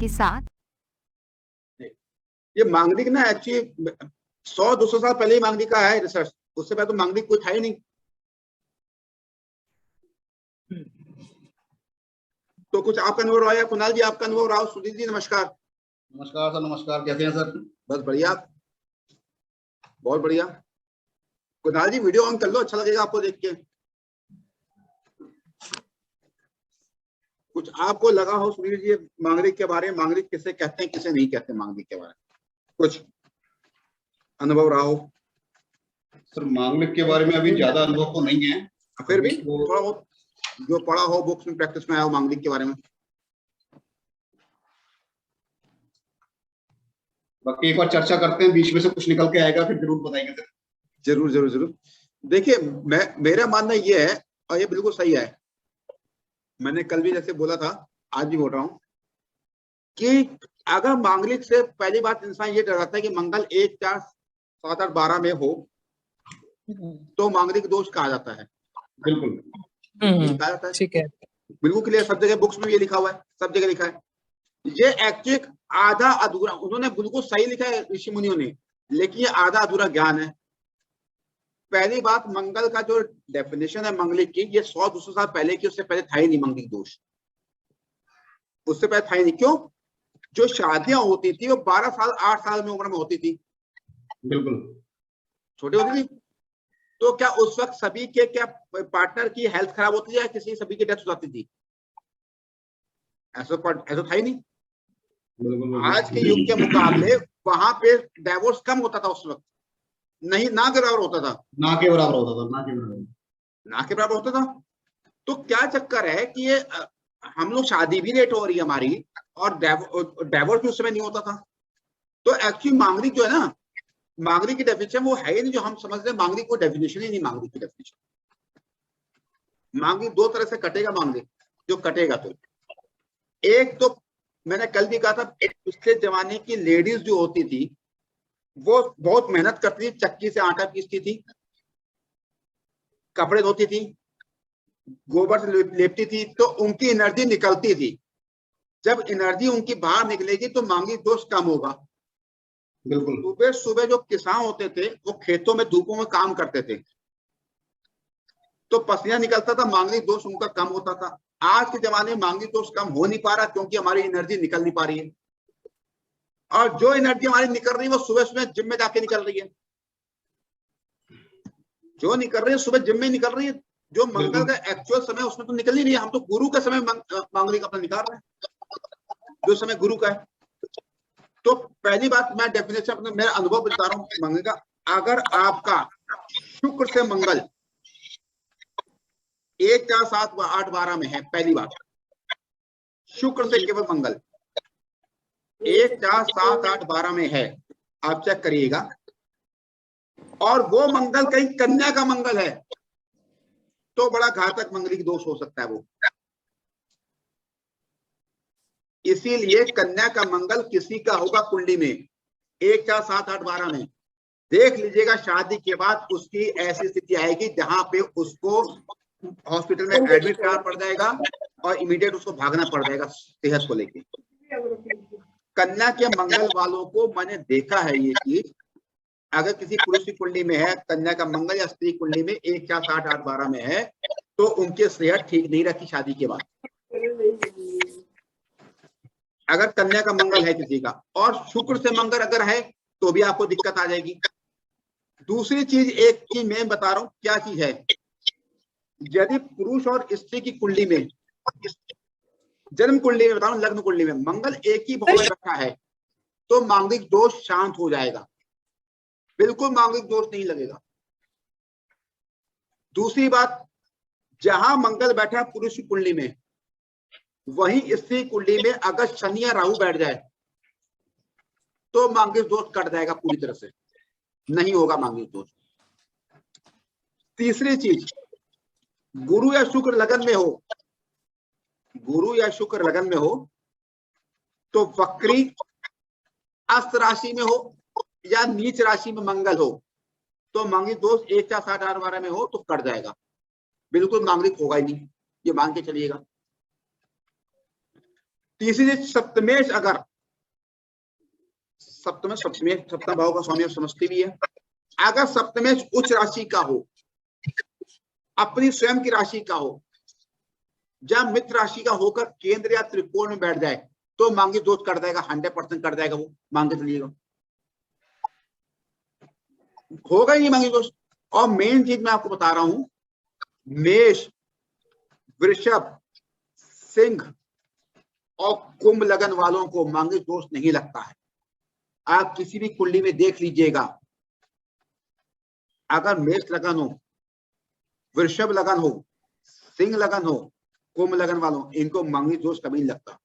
साथ। ये मांगलिक ना एक्चुअली 100-200 साल पहले ही मांगलिक का है रिसर्च, उससे पहले तो मांगलिक कोई था ही नहीं। तो कुछ आपका अनुभव रहा है कुणाल जी, आपका अनुभव रहा? सुधीर जी नमस्कार। नमस्कार सर, नमस्कार, कैसे हैं सर? बस बढ़िया, बहुत बढ़िया। कुणाल जी वीडियो ऑन कर लो, अच्छा लगेगा आपको देख के। कुछ आपको लगा हो सुधीर जी मांगलिक के बारे में, मांगलिक किसे कहते हैं किसे नहीं कहते मांगलिक के बारे में, कुछ अनुभव रहा हो? सर मांगलिक के बारे में अभी ज्यादा अनुभव तो नहीं है, फिर भी थोड़ा बहुत जो पढ़ा हो, बुक्स में प्रैक्टिस में आया हो मांगलिक के बारे में। बाकी एक बार चर्चा करते हैं, बीच में से कुछ निकल के आएगा फिर जरूर बताएंगे सर। जरूर जरूर जरूर। देखिए मेरा मानना ये है, और ये बिल्कुल सही है, मैंने कल भी जैसे बोला था, आज भी बोल रहा हूं कि अगर मांगलिक से पहली बात इंसान ये डराता है कि मंगल 1, 4, 7, 8, 12 में हो तो मांगलिक दोष कहा जाता है। बिल्कुल कहा जाता है, ठीक है, बिल्कुल क्लियर, सब जगह बुक्स में ये लिखा हुआ है, सब जगह लिखा है। ये एक्चुअली आधा अधूरा, उन्होंने बिल्कुल सही लिखा है ऋषि मुनियों ने, लेकिन ये आधा अधूरा ज्ञान है। पहली बात, मंगल का जो डेफिनेशन है मंगलिक की, ये 100-200 साल पहले की, उससे पहले था ही नहीं मंगलिक दोष, उससे पहले था ही नहीं। क्यों? जो शादियां होती थी वो 12 साल 8 साल में उम्र में होती थी, बिल्कुल छोटी होती थी। तो क्या उस वक्त सभी के क्या पार्टनर की हेल्थ खराब होती थी या किसी सभी की डेथ हो जाती थी? ऐसा था ही नहीं। बिल्कुल आज के युग के मुकाबले वहां पे डाइवोर्स कम होता था उस वक्त, नहीं ना के बराबर होता था, ना के बराबर होता था, ना के बराबर होता था। तो क्या चक्कर है कि ये हम लोग शादी भी लेट हो रही है हमारी, और डाइवोर्स भी उस समय नहीं होता था। तो एक्चुअली मांगलिक जो है ना, मांगलिक की डेफिनेशन वो है ही नहीं जो हम समझते हैं। मांगलिक को डेफिनेशन ही नहीं, मांगलिक की डेफिनेशन। मांगलिक दो तरह से कटेगा, मांगलिक जो कटेगा तो एक तो मैंने कल भी कहा था, पिछले जमाने की लेडीज जो होती थी वो बहुत मेहनत करती थी, चक्की से आटा पीसती थी, कपड़े धोती थी, गोबर से लेपती थी, तो उनकी एनर्जी निकलती थी। जब एनर्जी उनकी बाहर निकलेगी तो मांगलिक दोष कम होगा। बिल्कुल। सुबह सुबह जो किसान होते थे वो खेतों में धूपों में काम करते थे, तो पसीना निकलता था, मांगलिक दोष उनका कम होता था। आज के जमाने में मांगलिक दोष कम हो नहीं पा रहा, क्योंकि हमारी एनर्जी निकल नहीं पा रही है, और जो एनर्जी हमारी निकल रही है वो सुबह सुबह जिम में जाके निकल रही है, जो निकल रही है सुबह जिम में निकल रही है। जो मंगल का एक्चुअल समय उसमें तो निकल ही नहीं है। हम तो गुरु का समय मांगलिक अपना निकाल रहे हैं, जो समय गुरु का है। तो पहली बात, मैं डेफिनेशन अपने मेरा अनुभव बता रहा हूँ मंगल का। अगर आपका शुक्र से मंगल 1, 4, 7, 8, 12 में है, पहली बात शुक्र से केवल मंगल 1, 4, 7, 8, 12 में है, आप चेक करिएगा, और वो मंगल कहीं कन्या का मंगल है, तो बड़ा घातक मंगलिक दोष हो सकता है वो। इसीलिए कन्या का मंगल किसी का होगा कुंडली में 1, 4, 7, 8, 12 में, देख लीजिएगा शादी के बाद उसकी ऐसी स्थिति आएगी जहां पे उसको हॉस्पिटल में एडमिट करना पड़ जाएगा और इमीडिएट उसको भागना पड़ जाएगा सेहत को लेके। कन्या के मंगल वालों को मैंने देखा है ये चीज, अगर किसी पुरुष की कुंडली में है कन्या का मंगल या स्त्री कुंडली में 1, 4, 7, 8, 12 में है, तो उनकी सेहत ठीक नहीं रहती शादी के बाद, अगर कन्या का मंगल है किसी का। और शुक्र से मंगल अगर है तो भी आपको दिक्कत आ जाएगी। दूसरी चीज, एक चीज मैं बता रहा हूं, क्या चीज है, यदि पुरुष और स्त्री की कुंडली में, जन्म कुंडली में बता रहा हूं, लग्न कुंडली में मंगल एक ही भाव में रखा है, तो मांगलिक दोष शांत हो जाएगा, बिल्कुल मांगलिक दोष नहीं लगेगा। दूसरी बात, जहां मंगल बैठा पुरुष की कुंडली में, वहीं स्त्री कुंडली में अगर शनि या राहु बैठ जाए तो मांगलिक दोष कट जाएगा पूरी तरह से, नहीं होगा मांगलिक दोष। तीसरी चीज, गुरु या शुक्र लगन में हो, गुरु या शुक्र लगन में हो तो वक्री अस्त राशि में हो या नीच राशि में मंगल हो, तो मांगलिक दोष 1, 4, 7, 8, 12 में हो तो कट जाएगा, बिल्कुल मांगलिक होगा ही नहीं, ये मान के चलिएगा। तीसरी सप्तमेश, अगर सप्तम भाव का स्वामी समझती भी है, अगर सप्तमेश उच्च राशि का हो, अपनी स्वयं की राशि का हो, जब मित्र राशि का होकर केंद्र या त्रिकोण में बैठ जाए तो मांगी दोष कर देगा, 100% कर देगा, वो मांगे चलिएगा, होगा ही नहीं मांगी दोष। और मेन चीज मैं आपको बता रहा हूं, मेष, वृषभ, सिंह और कुंभ लगन वालों को मांगी दोष नहीं लगता है। आप किसी भी कुंडली में देख लीजिएगा, अगर मेष लगन हो, वृषभ लगन हो, सिंह लगन हो, कुंभ लगन वालों, इनको मांगी दोष कभी नहीं लगता,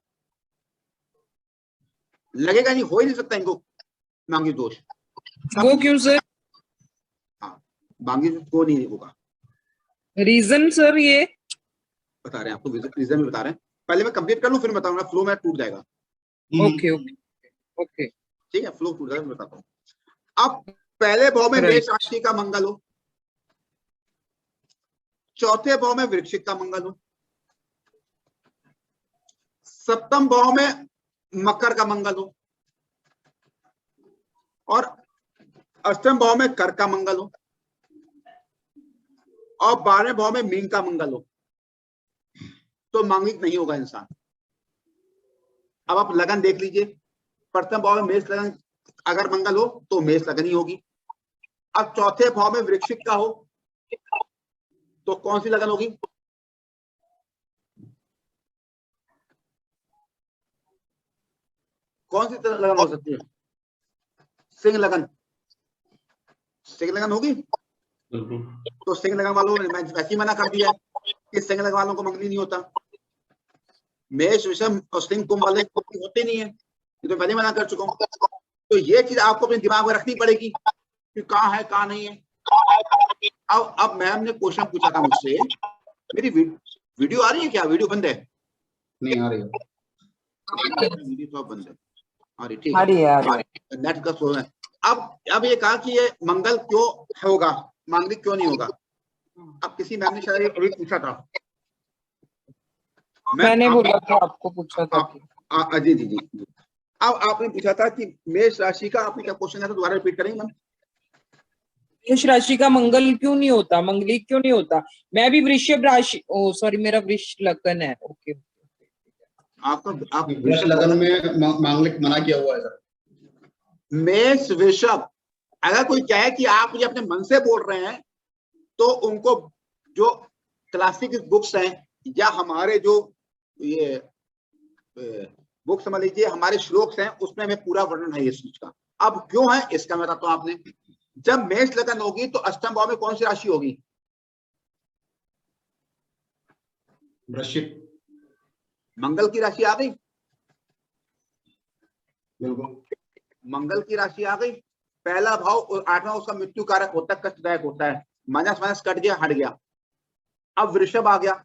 लगेगा नहीं, हो ही नहीं सकता इनको मांगी दोष। वो क्यों सर? हाँ, मांगी दोष को नहीं होगा। रीजन सर ये बता रहे हैं आपको, रीजन भी बता रहे हैं, पहले मैं कंप्लीट कर लूं फिर बताऊंगा, फ्लो में टूट जाएगा। ओके ओके ओके, ठीक है, फ्लो टूट जाएगा, मैं बताता हूँ। अब पहले भाव में मेष राशि का मंगल हो, चौथे भाव में वृश्चिक का मंगल हो, सप्तम भाव में मकर का मंगल हो, और अष्टम भाव में कर्क का मंगल हो, और 12वें भाव में मीन का मंगल हो, तो मांगलिक नहीं होगा इंसान। अब आप लगन देख लीजिए, प्रथम भाव में मेष लगन अगर मंगल हो तो मेष लगन ही होगी। अब चौथे भाव में वृश्चिक का हो तो कौन सी लगन होगी? कौन सी लगन हो सकती है? सिंह लगन, सिंह लगन होगी। तो सिंह लगन वालों ने वैसे ही मना कर दिया है कि सिंह लगन वालों को मंगली नहीं होता। मेष, वृषभ और सिंह कुंभ वाले होते नहीं है, ये तो पहले मना कर चुका हूं। तो ये चीज आपको अपने दिमाग में रखनी पड़ेगी कि कहाँ है कहाँ नहीं है। अब मैम ने क्वेश्चन पूछा था मुझसे, मेरी वीडियो आ रही है क्या? वीडियो बंद है? नहीं आ रही है, वीडियो तो बंद है, आ रही, ठीक है, नेट का स्लो है। अब ये कहा कि ये मंगल क्यों होगा, मांगलिक क्यों नहीं होगा। अब किसी मैम ने शायद अभी पूछा था, मैंने बोला था, आपको पूछा था। जी जी जी। अब आपने पूछा था कि मेष राशि का, आपने क्या क्वेश्चन है, तो दोबारा रिपीट करेंगे मैम। मेष राशि का मंगल क्यों नहीं होता, मंगलिक क्यों नहीं होता? मैं भी वृषभ राशि, ओ सॉरी, मेरा वृष लगन है। ओके, आप वृष लगन में मांगलिक मना किया हुआ है सर। मेष, वृषभ, अगर कोई कहे कि आप मुझे अपने मन से बोल रहे हैं तो उनको जो क्लासिक बुक्स हैं या हमारे जो ये बुक समझ लीजिए, हमारे श्लोक्स हैं, उसमें हमें पूरा वर्णन है इस चीज का। अब क्यों है इसका मैं बताता हूं आपने। जब मेष लगन होगी तो अष्टम भाव में कौन सी राशि होगी? वृश्चिक, मंगल की राशि आ गई। बिल्कुल, मंगल की राशि आ गई। पहला भाव 8वां उसका मृत्यु कारक होता है, कष्टदायक होता है, माइनस माइनस कट गया, हट गया। अब वृषभ आ गया।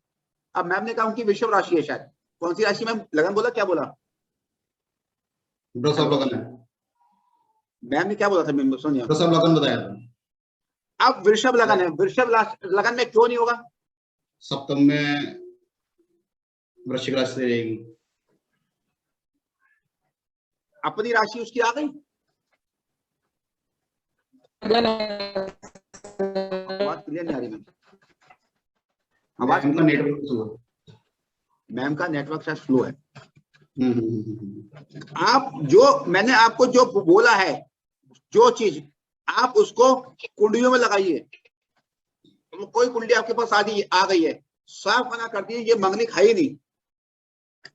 अब मैम ने कहा उनकी वृषभ राशि है शायद, कौन सी राशि मैम? लगन बोला, क्या बोला? वृषभ लगन है। मैम ने क्या बोला था? मैम सुनिए, वृषभ लगन बताया था। अब वृषभ लगन है, वृषभ लगन में क्यों नहीं होगा? सप्तम में वृश्चिक राशि से रहेगी। अपनी राशि उसकी आ गई। बात क्लियर नहीं आ रही मैम, आवाज उनका नेटवर्क स्लो है। मैम का नेटवर्क शायद स्लो है। आप जो मैंने आपको जो बोला है, जो चीज आप उसको कुंडलियों में लगाइए। तो कोई कुंडली आपके पास आ गई है, साफ मना कर दिए ये मंगलिक है ही नहीं।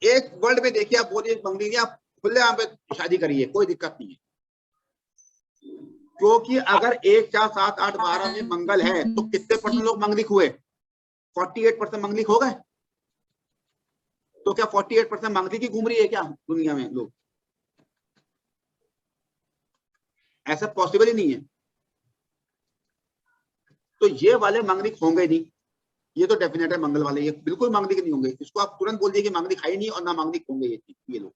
एक वर्ड में देखिए, आप बोलिए मंगली नहीं, आप खुले आम पे शादी करिए, कोई दिक्कत नहीं है। क्योंकि अगर 1, 4, 7, 8, 12 में मंगल है तो कितने % लोग मंगलिक हुए? 48% मंगलिक हो गए। तो क्या 48% मंगलिक ही घूम रही है क्या दुनिया में लोग? ऐसा पॉसिबल ही नहीं है। तो ये वाले मंगलिक होंगे नहीं, ये तो डेफिनेट है। मंगल वाले ये बिल्कुल मांगलिक नहीं होंगे। इसको आप तुरंत बोल दिए कि मांगलिक है ही नहीं और ना मांगलिक होंगे ये लोग।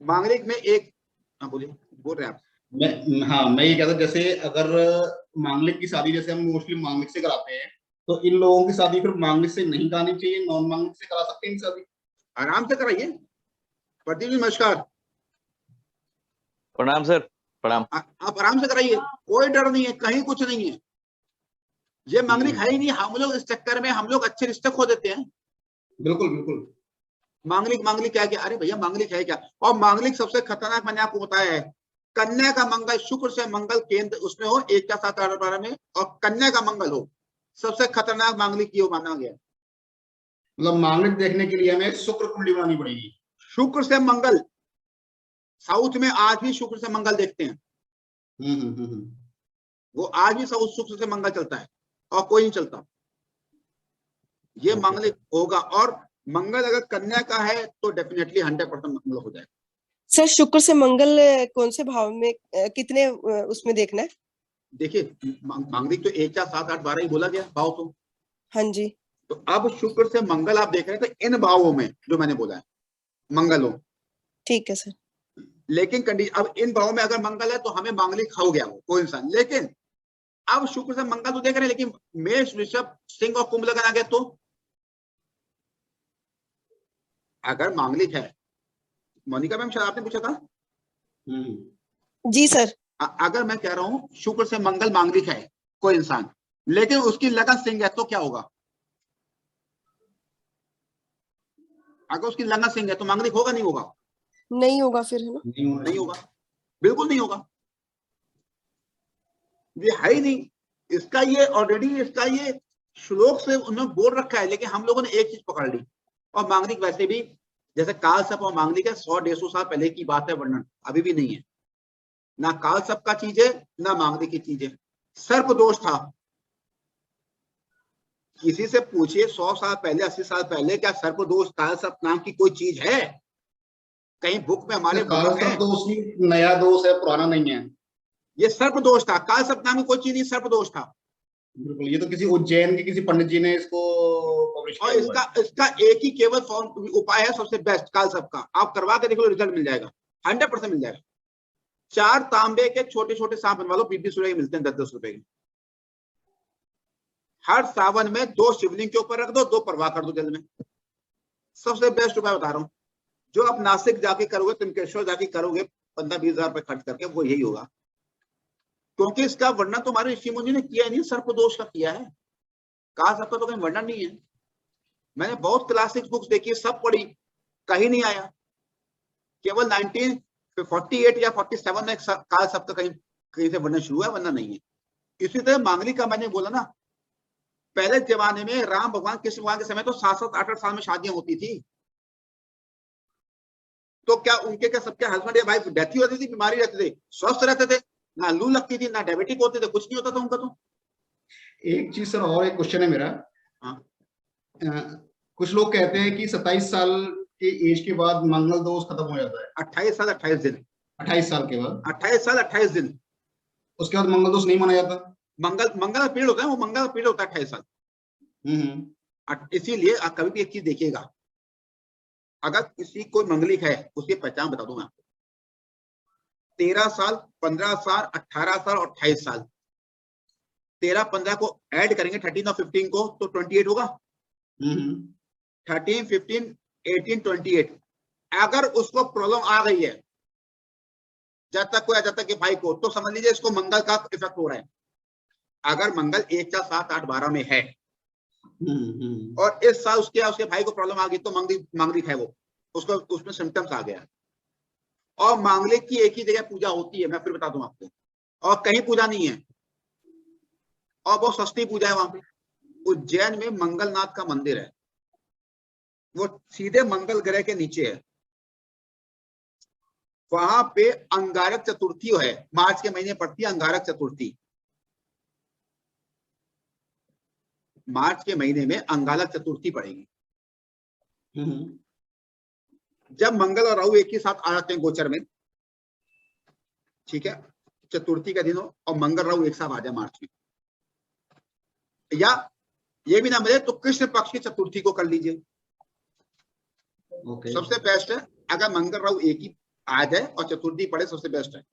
मांगलिक में एक, बोलिए, बोल रहे हैं आप? मैं ये कहता, जैसे अगर मांगलिक की शादी जैसे हम मोस्टली मांगलिक से कराते हैं, तो इन लोगों की शादी फिर मांगलिक से नहीं करानी चाहिए, नॉन मांगलिक से करा सकते हैं शादी? आराम से कराइए। प्रदीप जी नमस्कार। प्रणाम सर। प्रणाम। आप आराम से कराइए, कोई डर नहीं है, कहीं कुछ नहीं है। ये मांगलिक है ही नहीं। हम लोग इस चक्कर में हम लोग अच्छे रिश्ते खो देते हैं। बिल्कुल बिल्कुल। मांगलिक मांगलिक क्या क्या, अरे भैया मांगलिक है क्या। और मांगलिक सबसे खतरनाक मैंने आपको बताया है, कन्या का मंगल शुक्र से मंगल केंद्र उसमें हो 1 का 7 8 12 में, और कन्या का मंगल हो, सबसे खतरनाक मांगलिक ये माना गया। मतलब मांगलिक देखने के लिए हमें शुक्र कुंडली बनानी पड़ेगी। शुक्र से मंगल, साउथ में आज भी शुक्र से मंगल देखते हैं। वो आज भी साउथ शुक्र से मंगल चलता है और कोई नहीं चलता। ये मांगलिक होगा। और मंगल अगर कन्या का है तो डेफिनेटली 100% मंगल हो जाएगा। सर शुक्र से मंगल कौन से भाव में कितने उसमें देखना है? देखिए मांगलिक तो 1 4 7 8 12 ही बोला गया भाव तो। हाँ जी। तो अब शुक्र से मंगल आप देख रहे हैं तो इन भावों में जो मैंने बोला है मंगल हो। ठीक है सर। लेकिन कंडीशन, अब इन भावों में अगर मंगल है तो हमें मांगलिक हो गया वो कोई इंसान। लेकिन अब शुक्र से मंगल तो देख रहे हैं, लेकिन मेष वृषभ सिंह और कुंभ लगन आ गया, तो अगर मांगलिक है, मोनिका मैम शायद आपने पूछा था। जी सर। अगर मैं कह रहा हूं शुक्र से मंगल मांगलिक है कोई इंसान, लेकिन उसकी लगन सिंह है, तो क्या होगा? अगर उसकी लगन सिंह है तो मांगलिक होगा नहीं होगा? नहीं होगा फिर, है ना? नहीं होगा, बिल्कुल नहीं होगा। ये है ही नहीं। इसका ये ऑलरेडी इसका ये श्लोक से उन्होंने बोल रखा है, लेकिन हम लोगों ने एक चीज पकड़ ली। और मांगलिक वैसे भी जैसे काल सर्प और मांगलिक है 100-150 साल पहले की बात है, वर्णन अभी भी नहीं है। ना काल सर्प का चीज है ना मांगलिक की चीज है। सर्प दोष था, किसी से पूछिए 100 साल पहले 80 साल पहले, क्या सर्प दोष काल सर्प नाम की कोई चीज है कहीं बुक में हमारे? काल सर्प दोष ही नया दोष है, पुराना नहीं है। ये सर्प दोष था, काल सर्प नाम की कोई चीज नहीं, सर्प दोष था। बिल्कुल, ये तो किसी उज्जैन के किसी पंडित जी ने इसको पब्लिश किया। और इसका एक ही केवल फॉर्म उपाय है सबसे बेस्ट काल सर्प का, आप करवा के देख लो, रिजल्ट मिल जाएगा, 100% मिल जाएगा। 4 तांबे के छोटे छोटे सांप बनवा लो, 20-20 रुपए के मिलते हैं, 10-10 रुपए के। हर सावन में 2 शिवलिंग के ऊपर रख दो, 2 प्रवाह कर दो जल में। सबसे बेस्ट उपाय बता रहा हूँ। जो आप नासिक जाके करोगे, त्रिमकेश्वर जाके करोगे 15-20 हजार रुपए खर्च करके, वो यही होगा। क्योंकि इसका वर्णन तो हमारे ऋषि मुनि ने किया नहीं, सर्प दोष का किया है। काल सर्प का तो कहीं वर्णन नहीं है। मैंने बहुत क्लासिक बुक्स देखी, सब पढ़ी, कहीं नहीं आया। केवल 1948 या 47 में काल सर्प का कहीं से वर्णन शुरू है, वर्णन नहीं है। इसी तरह मांगलिक का मैंने बोला ना, पहले जमाने में राम भगवान कृष्ण भगवान के समय तो 7-7 8-8 साल में शादियां होती थी। तो क्या उनके क्या सबके हस्बैंड या वाइफ डेथ ही होती थी, बीमारी रहते थे, स्वस्थ रहते थे, ना लू लगती थी, ना डायबिटिक होते थे, कुछ नहीं होता था उनका। तो एक चीज सर और एक क्वेश्चन है मेरा। हाँ। कुछ लोग कहते हैं कि 27 साल के एज के बाद मंगल दोष खत्म हो जाता है। 28 साल 28 दिन। 28 साल के बाद 28 साल 28 दिन उसके बाद मंगल दोष नहीं माना जाता। मंगल पीरियड होता है, वो मंगल पीरियड होता है 28 साल। इसीलिए आप कभी भी एक चीज देखिएगा, अगर किसी कोई मंगलिक है उसकी पहचान बता दूं मैं आपको। 13 साल 15 साल 18 साल और 28 साल, 13-15 को ऐड करेंगे 13 और 15 को तो 28 होगा। 13 15 18 28। अगर उसको प्रॉब्लम आ गई है जातक को या जातक के भाई को, तो समझ लीजिए इसको मंगल का इफेक्ट हो रहा है। अगर मंगल 1 4 7 8 12 में है और इस साल उसके भाई को प्रॉब्लम आ गई, तो मांगलिक है वो, उसको उसमें सिम्टम्स आ गया। और मांगलिक की एक ही जगह पूजा होती है, मैं फिर बता दूं आपको, और कहीं पूजा नहीं है, और बहुत सस्ती पूजा है वहां पे। उज्जैन में मंगलनाथ का मंदिर है, वो सीधे मंगल ग्रह के नीचे है। वहां पे अंगारक चतुर्थी है, मार्च के महीने पड़ती है अंगारक चतुर्थी। मार्च के महीने में अंगारक चतुर्थी पड़ेगी। जब मंगल और राहु एक ही साथ आ जाते हैं गोचर में, ठीक है, चतुर्थी का दिन हो और मंगल राहु एक साथ आ जाए मार्च में, या ये भी ना मिले तो कृष्ण पक्ष की चतुर्थी को कर लीजिए। सबसे बेस्ट है अगर मंगल राहु एक ही आ जाए और चतुर्थी पड़े, सबसे बेस्ट है।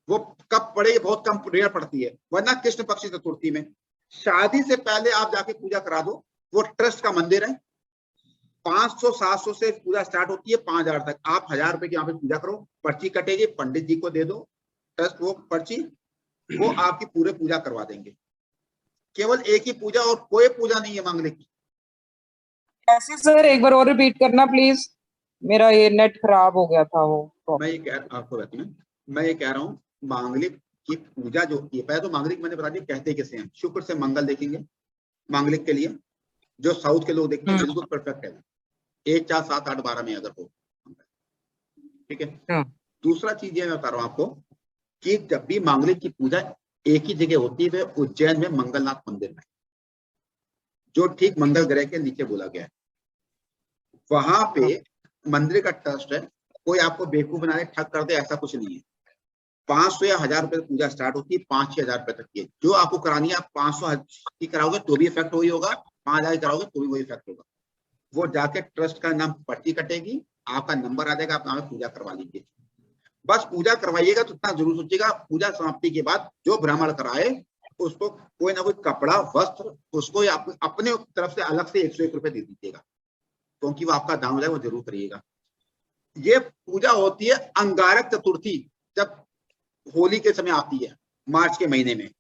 वो कब पड़े, बहुत कम रेयर पड़ती है, वरना कृष्ण पक्ष की चतुर्थी में। शादी से पहले आप जाके पूजा करा दो, वो ट्रस्ट का मंदिर है, 500-700 से पूजा स्टार्ट होती है 5000 तक। आप 1000 रुपए की यहाँ पे पूजा करो, पर्ची कटेगी, पंडित जी को दे दो ट्रस्ट वो पर्ची, वो आपकी पूरे पूजा करवा देंगे। केवल एक ही पूजा और कोई पूजा नहीं है मांगलिक की। कैसे सर, एक बार और रिपीट करना प्लीज, मेरा ये नेट खराब हो गया था वो। मैं ये कह रहा हूँ मांगलिक की पूजा जो ये पहले तो मांगलिक मैंने बता दिया कहते कैसे हैं। शुक्र से मंगल देखेंगे मांगलिक के लिए, जो साउथ के लोग देखते हैं बिल्कुल परफेक्ट है, 1 4 7 8 12 में अगर हो, ठीक है। दूसरा चीज ये मैं बता रहा हूँ आपको कि जब भी मांगलिक की पूजा एक ही जगह होती है, उज्जैन में मंगलनाथ मंदिर में, जो ठीक मंगल ग्रह के नीचे बोला गया है, वहां पे मंदिर का ट्रस्ट है। कोई आपको बेवकूफ बनाने ठग कर दे ऐसा कुछ नहीं है। 500 या 1000 रुपए पूजा स्टार्ट होती है, 5-6 हजार रुपए तक की। जो आपको करानी है, आप 500 की कराओगे तो भी इफेक्ट वही होगा, 5000 की कराओगे तो भी वही इफेक्ट होगा। वो जाके ट्रस्ट का नाम पर्ची कटेगी, आपका नंबर आ जाएगा, आप नाम पूजा करवा लीजिए। बस पूजा करवाइएगा तो इतना जरूर सोचिएगा, पूजा समाप्ति के बाद जो ब्राह्मण कराए उसको कोई ना कोई कपड़ा वस्त्र उसको या अपने तरफ से अलग से 101 रुपए दे दीजिएगा, क्योंकि वो आपका दान हो जाए, वो जरूर करिएगा। ये पूजा होती है अंगारक चतुर्थी, जब होली के समय आती है, मार्च के महीने में।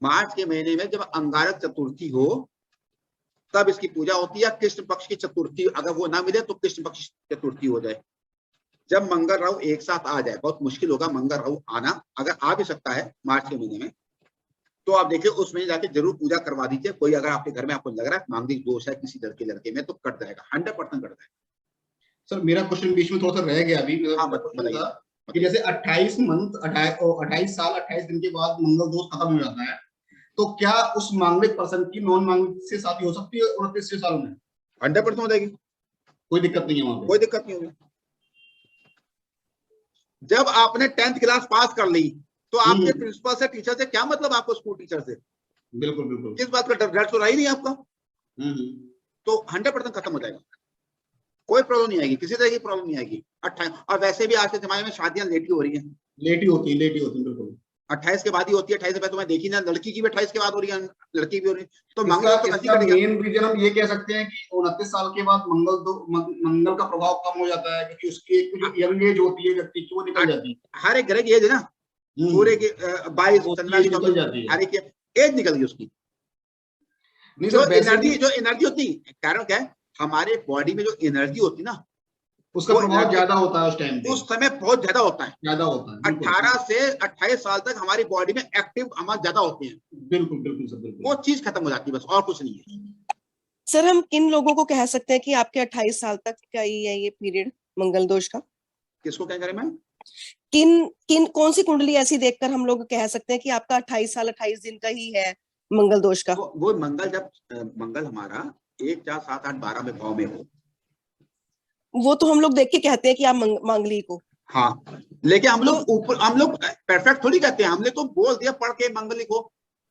मार्च के महीने में जब अंगारक चतुर्थी हो तब इसकी पूजा होती है। कृष्ण पक्ष की चतुर्थी अगर वो ना मिले तो कृष्ण पक्ष चतुर्थी हो जाए, जब मंगल राहु एक साथ आ जाए। बहुत मुश्किल होगा मंगल राहु आना, अगर आ भी सकता है मार्च के महीने में तो आप देखिए उस महीने जाके जरूर पूजा करवा दीजिए। कोई अगर आपके घर में आपको लग रहा है मांगलिक दोष है किसी लड़के में तो कट जाएगा, 100% कट जाएगा। सर मेरा क्वेश्चन बीच में थोड़ा सा रह गया अभी। हाँ, क्वेश्चन था कि जैसे 28 साल 28 दिन के बाद मंगल दोष खत्म हो जाता है, तो क्या उस मांगलिक पर्सन की नॉन मांगलिक से शादी हो सकती है 29वें साल में? 100% हो जाएगी, कोई दिक्कत नहीं है वहां पे? कोई दिक्कत नहीं होगी। जब आपने 10th क्लास पास कर ली तो आपके प्रिंसिपल से, टीचर से क्या मतलब, आपको स्कूल टीचर से बिल्कुल बिल्कुल किस बात का डर तो रहा ही नहीं आपका, तो 100% खत्म हो जाएगा। कोई प्रॉब्लम नहीं आएगी, किसी तरह की प्रॉब्लम नहीं आएगी। 28 और वैसे भी आज के जमाने में शादियां लेट ही हो रही हैं, लेट ही होती है बिल्कुल। 28 के बाद ही होती है। 28 से पहले तो मैं देखी ना, लड़की की भी 28 के बाद हो रही है, लड़की भी हो रही है। तो इसका मेन रीजन हम ये कह सकते हैं कि 29 साल के बाद मंगल का प्रभाव कम हो जाता है, क्योंकि उसकी जो यंग एज होती है व्यक्ति की वो निकल जाती है। हर एक ग्रह की एज है ना, सूर्य की 22 निकल जाती है, हर एक एज निकल गई उसकी। जो एनर्जी होती है, कारण क्या है, हमारे बॉडी में जो एनर्जी होती है ना, उसका प्रभाव ज्यादा होता है उस टाइम पे, उस समय बहुत ज्यादा होता है। 18 से 28 साल तक हमारी बॉडी में एक्टिव हमारे ज्यादा होते हैं। बिल्कुल सर, बिल्कुल। वो चीज खत्म हो जाती है, बस और कुछ नहीं है। सर हम किन लोगों को कह सकते हैं कि आपके 28 साल तक का ही है ये पीरियड मंगल दोष का? किसको क्या करें मैम? किन कौन सी कुंडली ऐसी देखकर हम लोग कह सकते हैं कि आपका 28 साल 28 दिन का ही है मंगल दोष का? वो मंगल, जब मंगल हमारा 1 4 7 8 12 में भाव में हो, वो तो हम लोग देख के कहते हैं कि आप मांगलिक हो। हाँ, लेकिन हम लोग परफेक्ट थोड़ी कहते हैं, हमने तो बोल दिया पढ़ के मांगलिक हो।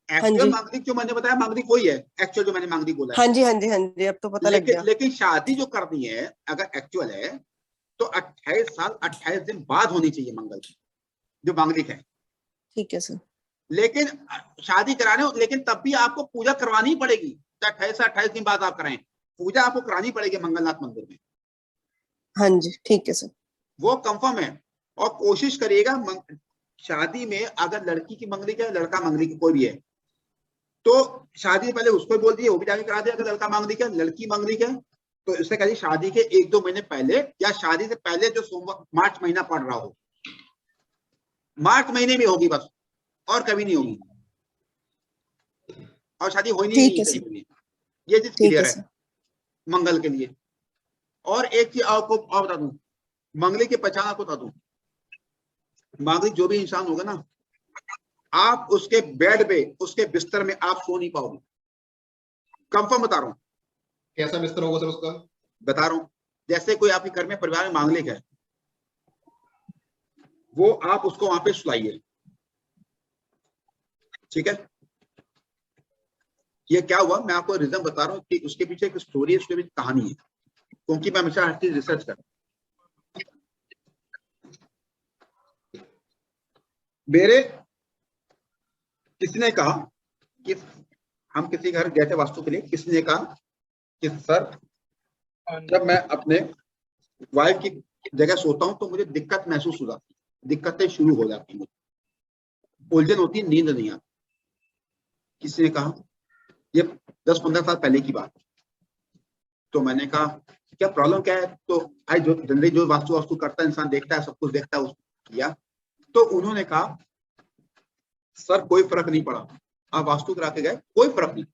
एक्चुअल मांगलिक जो मैंने बताया मांगलिक वही है, एक्चुअल जो मैंने मांगलिक बोला है। हाँ जी, अब तो पता लग गया। लेकिन शादी जो करनी है अगर एक्चुअल है तो 28 साल 28 दिन बाद होनी चाहिए मंगल की, जो मांगलिक है। ठीक है सर। लेकिन शादी कराने हो, लेकिन तब भी आपको पूजा करवानी ही पड़ेगी, 28 से 28 दिन बाद आप कराएं, पूजा आपको करानी पड़ेगी मंगलनाथ मंदिर में। हाँ जी, ठीक है सर, वो कंफर्म है। और कोशिश करिएगा शादी में अगर लड़की की मंगलिक है, लड़का मंगलिक कोई भी है, तो शादी से पहले उसको बोल दिए, वो भी जाके करा दिया। अगर लड़का मांगलिक है, लड़की मांगलिक है, तो इससे कहिए शादी के 1-2 महीने पहले या शादी से पहले जो सोमवार मार्च महीना पड़ रहा हो, मार्च महीने में होगी बस, और कभी नहीं होगी। और शादी हो नहीं है, ये चीज क्लियर है मंगल के लिए। और एक चीज आपको और बता दूं, मंगलिक की पहचान आपको बता दूं, मांगलिक जो भी इंसान होगा ना, आप उसके बेड पे, उसके बिस्तर में आप सो नहीं पाओगे, कंफर्म बता रहा हूं। कैसा बिस्तर होगा सर उसका? बता रहा हूं, जैसे कोई आपके घर में परिवार में मांगलिक है, वो आप उसको वहां पे सुलाइए, ठीक है। ये क्या हुआ, मैं आपको रीजन बता रहा हूँ कि उसके पीछे एक स्टोरी है, उसके पीछे कहानी है, क्योंकि मैं हमेशा हर चीज रिसर्च कर। मेरे किसी ने कहा कि हम किसी घर गए थे वास्तु के लिए, किसी ने कहा कि सर जब मैं अपने वाइफ की जगह सोता हूँ तो मुझे दिक्कत महसूस हो जाती है, दिक्कतें शुरू हो जाती हैं, उलझन होती है, नींद नहीं आती। किसी ने कहा, ये 10-15 साल पहले की बात। तो मैंने कहा क्या प्रॉब्लम क्या है? तो भाई जो जनरली जो वास्तु करता है, इंसान देखता है, सब कुछ देखता है, उसको किया। तो उन्होंने कहा सर कोई फर्क नहीं पड़ा, आप वास्तु करा के गए, कोई फर्क नहीं।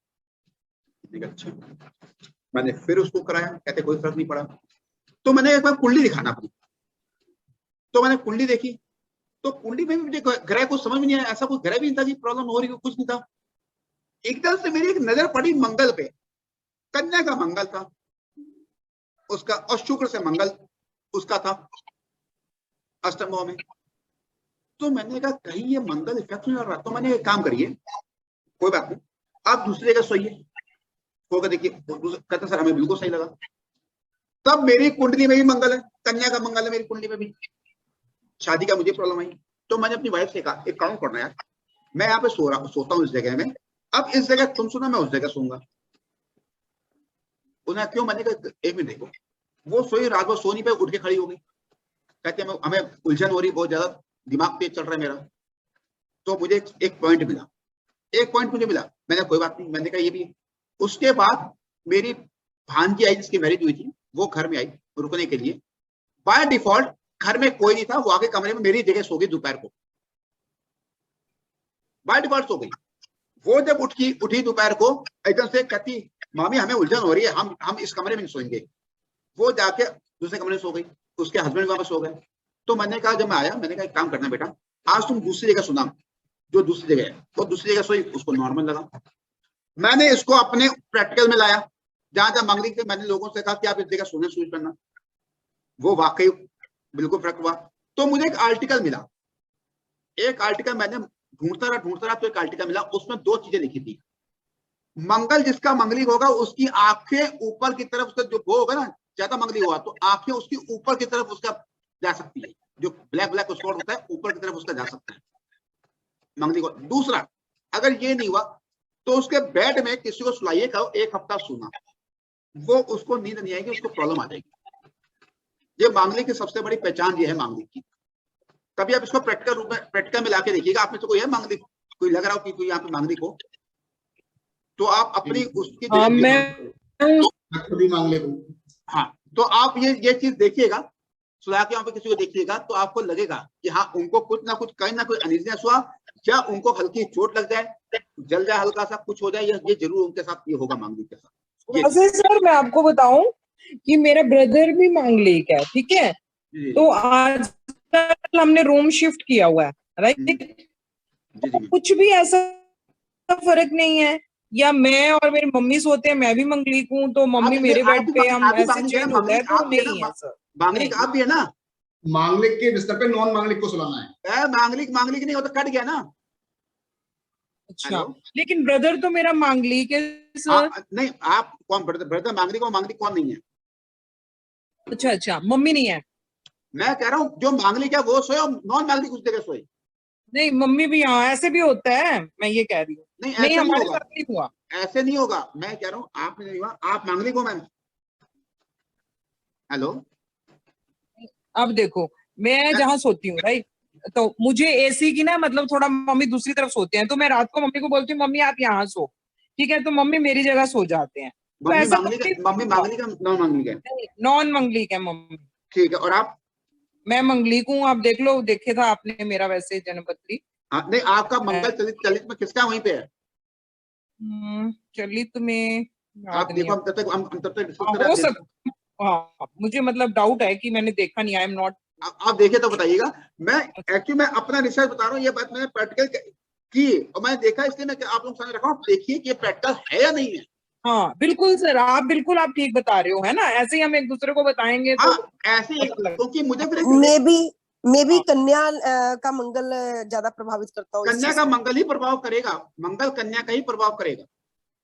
मैंने कहा अच्छा। मैंने फिर उसको कराया, कहते कोई फर्क नहीं पड़ा। तो मैंने एक बार कुंडली दिखाना अपनी, तो मैंने कुंडली देखी, तो कुंडली में मुझे ग्रह को समझ में नहीं आया, ऐसा कोई ग्रह भी नहीं था कि प्रॉब्लम हो रही, कुछ नहीं था। एकदम से मेरी एक नजर पड़ी मंगल पे, कन्या का मंगल था उसका, और शुक्र से मंगल उसका था अष्टम भाव में। तो मैंने कहा कहीं ये मंगल इफेक्ट नहीं कर रहा। तो मैंने एक काम करिए, कोई बात नहीं, आप दूसरी जगह सोइए, होगा देखिए। कहते सर हमें बिल्कुल सही लगा। तब मेरी कुंडली में भी मंगल है, कन्या का मंगल है मेरी कुंडली में भी, शादी का मुझे प्रॉब्लम आई। तो मैंने अपनी वाइफ से कहा एक काम करना यार, मैं यहाँ पे सोता हूँ इस जगह में, अब इस जगह तुम सोना, मैं उस जगह सोऊंगा। उन्हें क्यों? मैंने कहा एक मिनट देखो, वो सोई, रात भर सो नहीं पे, उठ के खड़ी हो गई, कहते हमें उलझन हो रही, बहुत ज्यादा दिमाग तेज चल रहा है मेरा। तो मुझे एक पॉइंट मिला, एक पॉइंट मुझे मिला। मैंने कोई बात नहीं, मैंने कहा ये भी। उसके बाद मेरी भांजी आई जिसकी मैरिज हुई थी, वो घर में आई रुकने के लिए। बाय डिफॉल्ट घर में कोई नहीं था, वो आगे कमरे में मेरी जगह सो गई दोपहर को, बाय डिफॉल्ट सो गई। वो जब उठी दोपहर को, एकदम से कहती मामी हमें उलझन हो रही है, हम इस कमरे में नहीं सोएंगे। वो जाके दूसरे कमरे में सो गई, उसके हस्बैंड वहां पर सो गए। तो मैंने कहा, जब मैं आया, मैंने कहा एक काम करना बेटा, आज तुम दूसरी जगह सुना, जो दूसरी जगह है वो दूसरी जगह सोई, उसको नॉर्मल लगा। मैंने इसको अपने प्रैक्टिकल में लाया, जहां जहां मांगलिक थे, मैंने लोगों से कहा कि आप इस जगह सोने शुरू करना, वो वाकई बिल्कुल फर्क हुआ। तो मुझे एक आर्टिकल मिला, एक आर्टिकल मैंने ढूंढता रहा तो एक आर्टिकल मिला, उसमें 2 चीजें लिखी थी। मंगल जिसका मंगलिक होगा उसकी आंखें ऊपर की तरफ, उसका जो वो होगा ना, ज्यादा मंगलिक हुआ तो आंखें उसकी ऊपर की तरफ उसका जा सकती है, जो ब्लैक ब्लैक स्पॉट होता है ऊपर की तरफ उसका जा सकता है मंगलिक हो। दूसरा, अगर ये नहीं हुआ तो उसके बेड में किसी को सुलाइए, कहो 1 हफ्ता सोना, वो उसको नींद नहीं आएगी, उसको प्रॉब्लम आ जाएगी। ये मांगलिक की सबसे बड़ी पहचान ये है मांगलिक की। कभी आप इसको प्रैक्टिकल रूप में, प्रैक्टिकल में लाके देखिएगा, आप में से कोई है मांगलिक, कोई लग रहा हो कि कोई यहाँ पे मांगलिक हो, तो आप अपनी उसकी हाँ, तो आप ये चीज देखिएगा, सुला के वहां पे किसी को देखिएगा, तो आपको लगेगा कि हाँ उनको कुछ ना कुछ, कहीं ना कोई अनइजीनेस हुआ, या उनको हल्की चोट लग जाए, जल जाए, हल्का सा कुछ हो जाए, ये जरूर उनके साथ ये होगा मांगलिक के साथ। वैसे सर मैं आपको बताऊं कि मेरा ब्रदर भी मांगलिक है, ठीक है। तो आजकल हमने रूम शिफ्ट किया हुआ है, राइट। कुछ भी ऐसा फर्क नहीं है, या मैं और मेरी मम्मी सोते हैं, मैं भी मंगलिक हूँ, तो मम्मी मेरे बेड पे, हम ऐसे चेंज होता है, तो नहीं है सर। मांगलिक आप भी है ना, मांगलिक के बिस्तर पे नॉन मांगलिक को सुलाना है। मांगलिक नहीं होता, कट गया ना। अच्छा, लेकिन ब्रदर तो मेरा मांगलिक है सर। नहीं, आप कौन ब्रदर मांगलिक हो, मांगलिक कौन नहीं है? अच्छा, मम्मी नहीं है। मैं कह रहा हूँ जो मांगलिक है वो सोए, और नॉन मांगलिक उस जगह सोए। नहीं, मम्मी भी, हाँ ऐसे भी होता है, मैं ये कह रही हूँ। नहीं हमारे साथ नहीं हुआ, ऐसे नहीं होगा। मैं कह रहा हूँ आपने नहीं हुआ, आप मांगलिक हो मैम। हेलो, अब देखो, मैं जहाँ सोती हूँ, राइट, तो मुझे एसी की ना, मतलब थोड़ा मम्मी दूसरी तरफ सोते हैं, तो मैं रात को मम्मी को बोलती हूँ मम्मी आप यहाँ सो, ठीक है, तो मम्मी मेरी जगह सो जाते हैं। तो मम्मी ऐसा मांगलिक है, नॉन मांगलिक है? नॉन मंगलिक है मम्मी। ठीक है, और आप? मैं मंगलिक हूँ, आप देख लो, देखे था आपने मेरा वैसे जन्मपत्री। नहीं, आपका मंगल चलित में किसका वहीं पे है? चलित में आप देखो, हम तब तक डिस्कस कर हो रहे सकता, हाँ मुझे मतलब डाउट है कि मैंने देखा नहीं, आई एम नॉट। आप देखे तो बताइएगा। मैं एक्चुअली मैं अपना रिसर्च बता रहा हूँ, ये बात मैंने प्रैक्टिकल की और मैंने देखा, इसलिए मैं आप लोग सामने रखा हूँ, देखिए कि ये प्रैक्टिकल है या नहीं है। हाँ बिल्कुल सर, आप ठीक बता रहे हो, है ना, ऐसे ही हम एक दूसरे को बताएंगे तो ऐसे ही, क्योंकि मुझे मे भी कन्या का मंगल ज्यादा प्रभावित करता हो। कन्या का मंगल ही प्रभाव करेगा, मंगल कन्या का ही प्रभाव करेगा।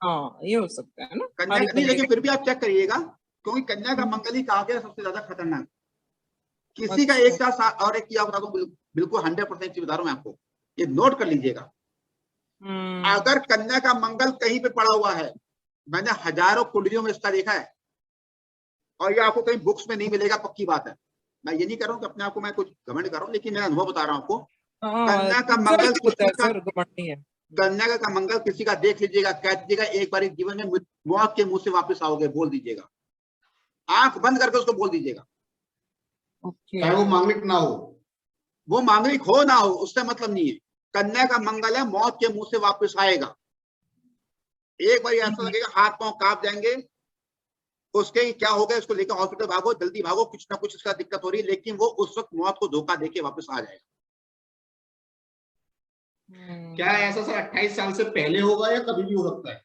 हाँ ये हो सकता है ना, कन्या का नहीं, लेकिन फिर भी आप चेक करिएगा, क्योंकि कन्या का मंगल ही कहा गया सबसे ज्यादा खतरनाक। किसी का एक का और एक किया बता दूं, बिल्कुल 100% बता रहा हूँ मैं आपको, ये नोट कर लीजिएगा। अगर कन्या का मंगल कहीं पे पड़ा हुआ है, मैंने हजारों कुंडलियों में इसका देखा है, और ये आपको कहीं बुक्स में नहीं मिलेगा, पक्की बात है। मैं ये नहीं कर रहा हूँ कि अपने आप को मैं कुछ घमंड कर रहा हूँ, लेकिन मेरा अनुभव बता रहा हूँ आपको। कन्या का मंगल किसी का, कन्या का मंगल किसी का देख लीजिएगा, कह दीजिएगा एक बार जीवन में मौत के मुंह से वापस आओगे, बोल दीजिएगा, आंख बंद करके उसको बोल दीजिएगा। चाहे वो मांगलिक ना हो, वो मांगलिक हो ना हो, उससे मतलब नहीं है। कन्या का मंगल है, मौत के मुंह से वापस आएगा। एक बार ऐसा लगेगा हाथ पांव कांप जाएंगे, उसके क्या हो गया, उसको लेकर हॉस्पिटल भागो, जल्दी भागो, कुछ ना कुछ इसका दिक्कत हो रही है, लेकिन वो उस वक्त मौत को धोखा देके वापस आ जाएगा। क्या ऐसा सर 28 साल से पहले होगा या कभी भी हो सकता है?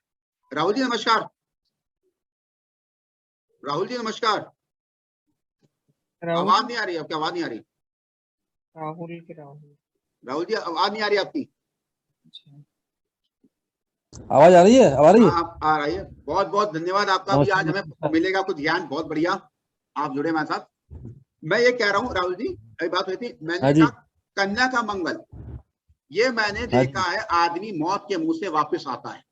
राहुल जी नमस्कार। राहुल जी नमस्कार। आवाज नहीं आ रही, आपकी आवाज नहीं आ रही। राहुल जी आवाज नहीं आ रही आपकी। आवाज आ रही है? आ रही है? हाँ आ रही है। बहुत बहुत धन्यवाद आपका भी, आज हमें मिलेगा कुछ ज्ञान, बहुत बढ़िया आप जुड़े हमारे साथ। मैं ये कह रहा हूँ राहुल जी, अभी बात हुई थी, मैंने कहा कन्या का मंगल, ये मैंने देखा है आदमी मौत के मुंह से वापस आता है।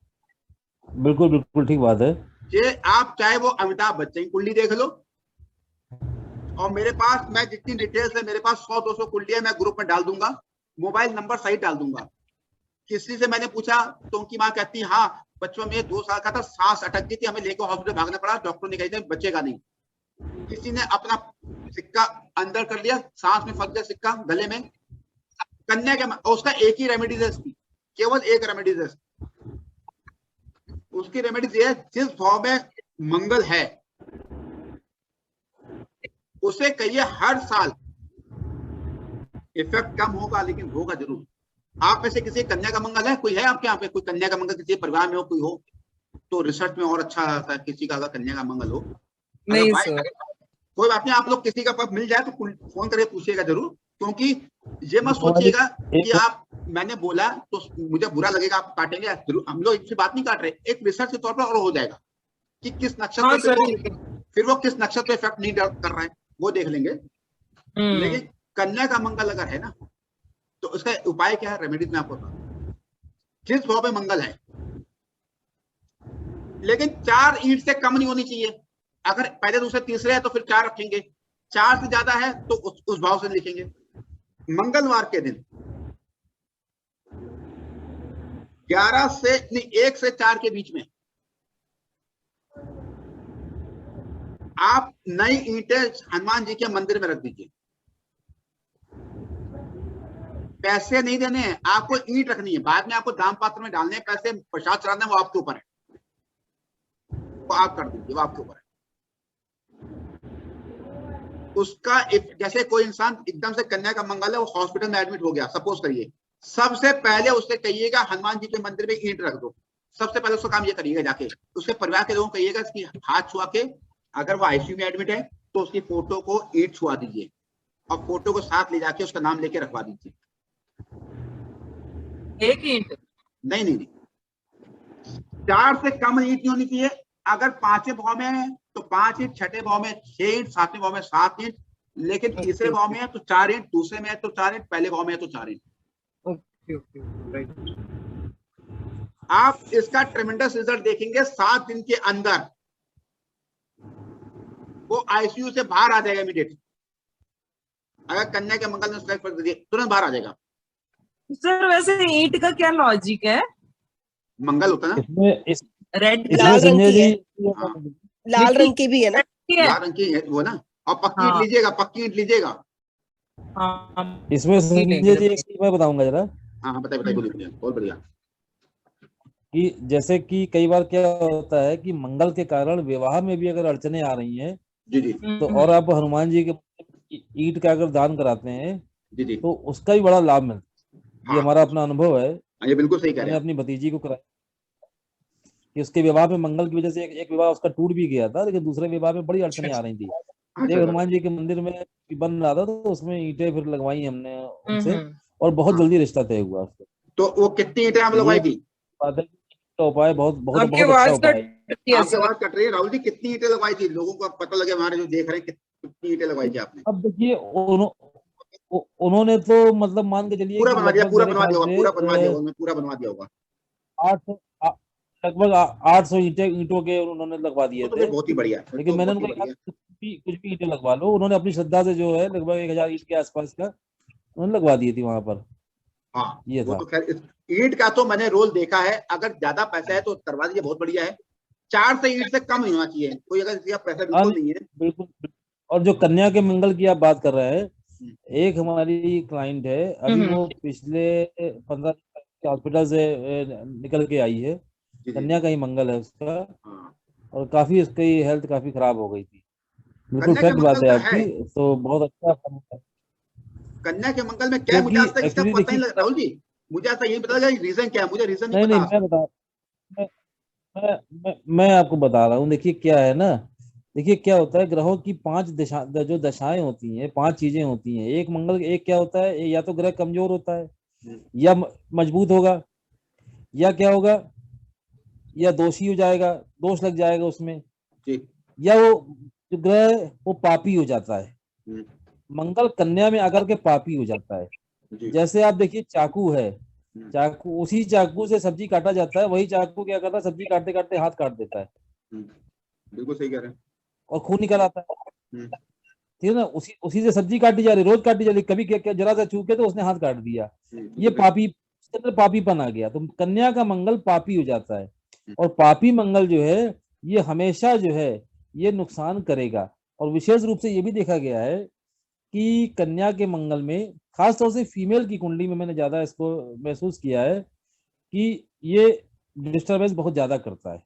बिल्कुल बिल्कुल ठीक बात है। ये आप चाहे वो अमिताभ बच्चन की कुंडली देख लो, और मेरे पास, मैं जितनी डिटेल्स है मेरे पास 100-200 कुंडली है, मैं ग्रुप में डाल दूंगा, मोबाइल नंबर सही डाल दूंगा। किसी से मैंने पूछा तो उनकी माँ कहती हाँ बचपन में 2 साल का था, सांस अटक गई थी, हमें लेकर हॉस्पिटल भागना पड़ा, डॉक्टर ने कहा बचेगा नहीं। किसी ने अपना सिक्का अंदर कर लिया, सांस में फंस गया सिक्का गले में। कन्या के उसका एक ही रेमेडीज है, इसकी केवल एक रेमेडीज है। उसकी रेमेडीज ये है, जिस भाव में मंगल है उसे कहिए हर साल, इफेक्ट कम होगा लेकिन होगा जरूर। आप में से किसी कन्या का मंगल है? कोई है आपके यहाँ पे कोई कन्या का मंगल, किसी परिवार में हो, कोई हो तो रिसर्च में और अच्छा आता है, किसी का अगर कन्या का मंगल हो। नहीं सर, कोई बात नहीं, आप लोग किसी का पक्ष मिल जाए तो फोन करके पूछिएगा जरूर, क्योंकि ये मत सोचिएगा कि आप, मैंने बोला तो मुझे बुरा लगेगा, आप काटेंगे, हम लोग इससे बात नहीं काट रहे, एक रिसर्च के तौर पर और हो जाएगा कि किस नक्षत्र पे, फिर वो किस नक्षत्र पे इफेक्ट नहीं कर रहा है वो देख लेंगे। लेकिन कन्या का मंगल अगर है ना, तो उसका उपाय क्या है, रेमेडीज में आपको बता, जिस भाव में मंगल है, लेकिन 4 ईंट से कम नहीं होनी चाहिए। अगर पहले दूसरे तीसरे है तो फिर 4 रखेंगे, 4 से ज्यादा है तो उस भाव से लिखेंगे। मंगलवार के दिन 11 से नहीं 1 से 4 के बीच में आप नई ईंटें हनुमान जी के मंदिर में रख दीजिए। पैसे नहीं देने हैं आपको, ईंट रखनी है, बाद में आपको दान पात्र में डालने हैं पैसे, प्रसाद चढ़ाना है, वो आपके ऊपर है, वो आप कर दीजिए, वो आपके ऊपर है। उसका जैसे कोई इंसान एकदम से कन्या का मंगल है, वो हॉस्पिटल में एडमिट हो गया, सपोज करिए, सबसे पहले उससे कहिएगा हनुमान जी के मंदिर में ईंट रख दो। सबसे पहले उसका काम ये करिएगा, जाके उसके परिवार के लोगों को कहिएगा इसकी हाथ छुआ के, अगर वो आईसीयू में एडमिट है तो उसकी फोटो को ईंट छुआ दीजिए और फोटो को साथ ले जाके उसका नाम लेके रखवा दीजिए। एक ईंट नहीं, 4 से कम ईंट नहीं होनी चाहिए। अगर 5वें भाव में है तो 5 ईंट, 6ठे भाव में 6 ईंट, 7वें भाव में 7 ईंट, लेकिन तीसरे भाव में है तो 4 ईंट, दूसरे में है तो 4 ईंट, पहले भाव में है तो 4 ईंट। आप इसका ट्रेमेंडस रिजल्ट देखेंगे, 7 दिन के अंदर वो आईसीयू से बाहर आ जाएगा इमीडिएट। अगर कन्या के मंगल में सेलेक्ट कर दिए तुरंत बाहर आ जाएगा। सर वैसे ईंट का क्या लॉजिक है? मंगल होता है ना, रेड, लाल रंग की है, लाल रंग की भी है ना, लाल रंग की है वो ना, और पक्की ईंट लीजिएगा, पक्की ईंट लीजिएगा। इसमें संजय जी एक मैं बताऊंगा जरा। हाँ बताइए, बोलिए, बहुत बढ़िया। कि जैसे कि कई बार क्या होता है कि मंगल के कारण विवाह में भी अगर अड़चने आ रही हैं जी तो, और आप हनुमान जी के ईंट का अगर दान कराते हैं जी तो उसका भी बड़ा लाभ मिलता है। ये हमारा अपना अनुभव है, ये बिल्कुल सही कह रहे हैं। मैंने अपनी भतीजी को कराया कि उसके विवाह में मंगल की वजह से एक विवाह उसका टूट भी गया था, लेकिन दूसरे विवाह में बड़ी अड़चने आ रही थी। एक हनुमान जी के मंदिर में बन रहा था तो उसमें ईंटें फिर लगवाई हमने उनसे, और बहुत जल्दी रिश्ता तय हुआ उसको। तो वो कितनी ईंटें आप लगवाई थी? उपाय बहुत बहुत अच्छा उपाय है। आपकी आवाज कट रही है राहुल जी, कितनी ईंटें लगवाई थी? लोगों को पता लगे, हमारे जो देख रहे हैं, कितनी ईंटें लगवाई थी आपने? अब देखिए उन्होंने तो मतलब मान के चलिए पूरा बनवा दिया, पूरा बनवा दिया होगा। 800 ईंटों के उन्होंने लगवा दिए थे। बहुत ही बढ़िया। लेकिन मैंने उनको कुछ भी ईंटें लगवा लो, उन्होंने अपनी श्रद्धा से जो है लगभग 1000 ईंट के आसपास का उन्होंने लगवा दी थी वहां पर। हाँ ये वो था। तो खैर ईंट का तो मैंने रोल देखा है, अगर ज्यादा पैसा है तो करवा दीजिए, बहुत बढ़िया है। 4 से ईंट से कम ही होना चाहिए, कोई अगर पैसा बिल्कुल नहीं है। बिल्कुल। और जो कन्या के मंगल की आप बात कर रहे हैं, एक हमारी क्लाइंट है, अभी वो पिछले 15 हॉस्पिटल से निकल के आई है, कन्या का ही मंगल है उसका, और काफी उसकी हेल्थ काफी खराब हो गई थी। बिल्कुल कन्या के फैक्ट बात मंगल है का आपकी, तो बहुत अच्छा। कन्या के मंगल में क्या है, मुझे आज तक इसका पता नहीं लगा राहुल जी, मुझे आज तक यही पता लगा रीजन क्या है, मुझे रीजन नहीं नहीं पता। मैं बता मैं आपको बता रहा हूँ। देखिए क्या है ना, देखिए क्या होता है, ग्रहों की 5 जो दशाएं होती हैं, 5 चीजें होती हैं। एक मंगल, एक क्या होता है, या तो ग्रह कमजोर होता है, या मजबूत होगा, या क्या होगा, या दोषी हो जाएगा, दोष लग जाएगा उसमें, या वो जो ग्रह वो पापी हो जाता है। मंगल कन्या में आकर के पापी हो जाता है। जैसे आप देखिए चाकू है, चाकू, उसी चाकू से सब्जी काटा जाता है, वही चाकू क्या करता है, सब्जी काटते काटते हाथ काट देता है। बिल्कुल सही कह रहे हैं। और खून निकल आता है, ठीक है ना। उसी से सब्जी काटी जा रही, रोज काटी जा रही, कभी क्या जरा सा चूके तो उसने हाथ काट दिया, ये पापी, उसके अंदर पापीपन आ गया। तो कन्या का मंगल पापी हो जाता है, और पापी मंगल जो है ये हमेशा जो है ये नुकसान करेगा। और विशेष रूप से ये भी देखा गया है कि कन्या के मंगल में, खासतौर से फीमेल की कुंडली में मैंने ज्यादा इसको महसूस किया है कि ये डिस्टरबेंस बहुत ज्यादा करता है।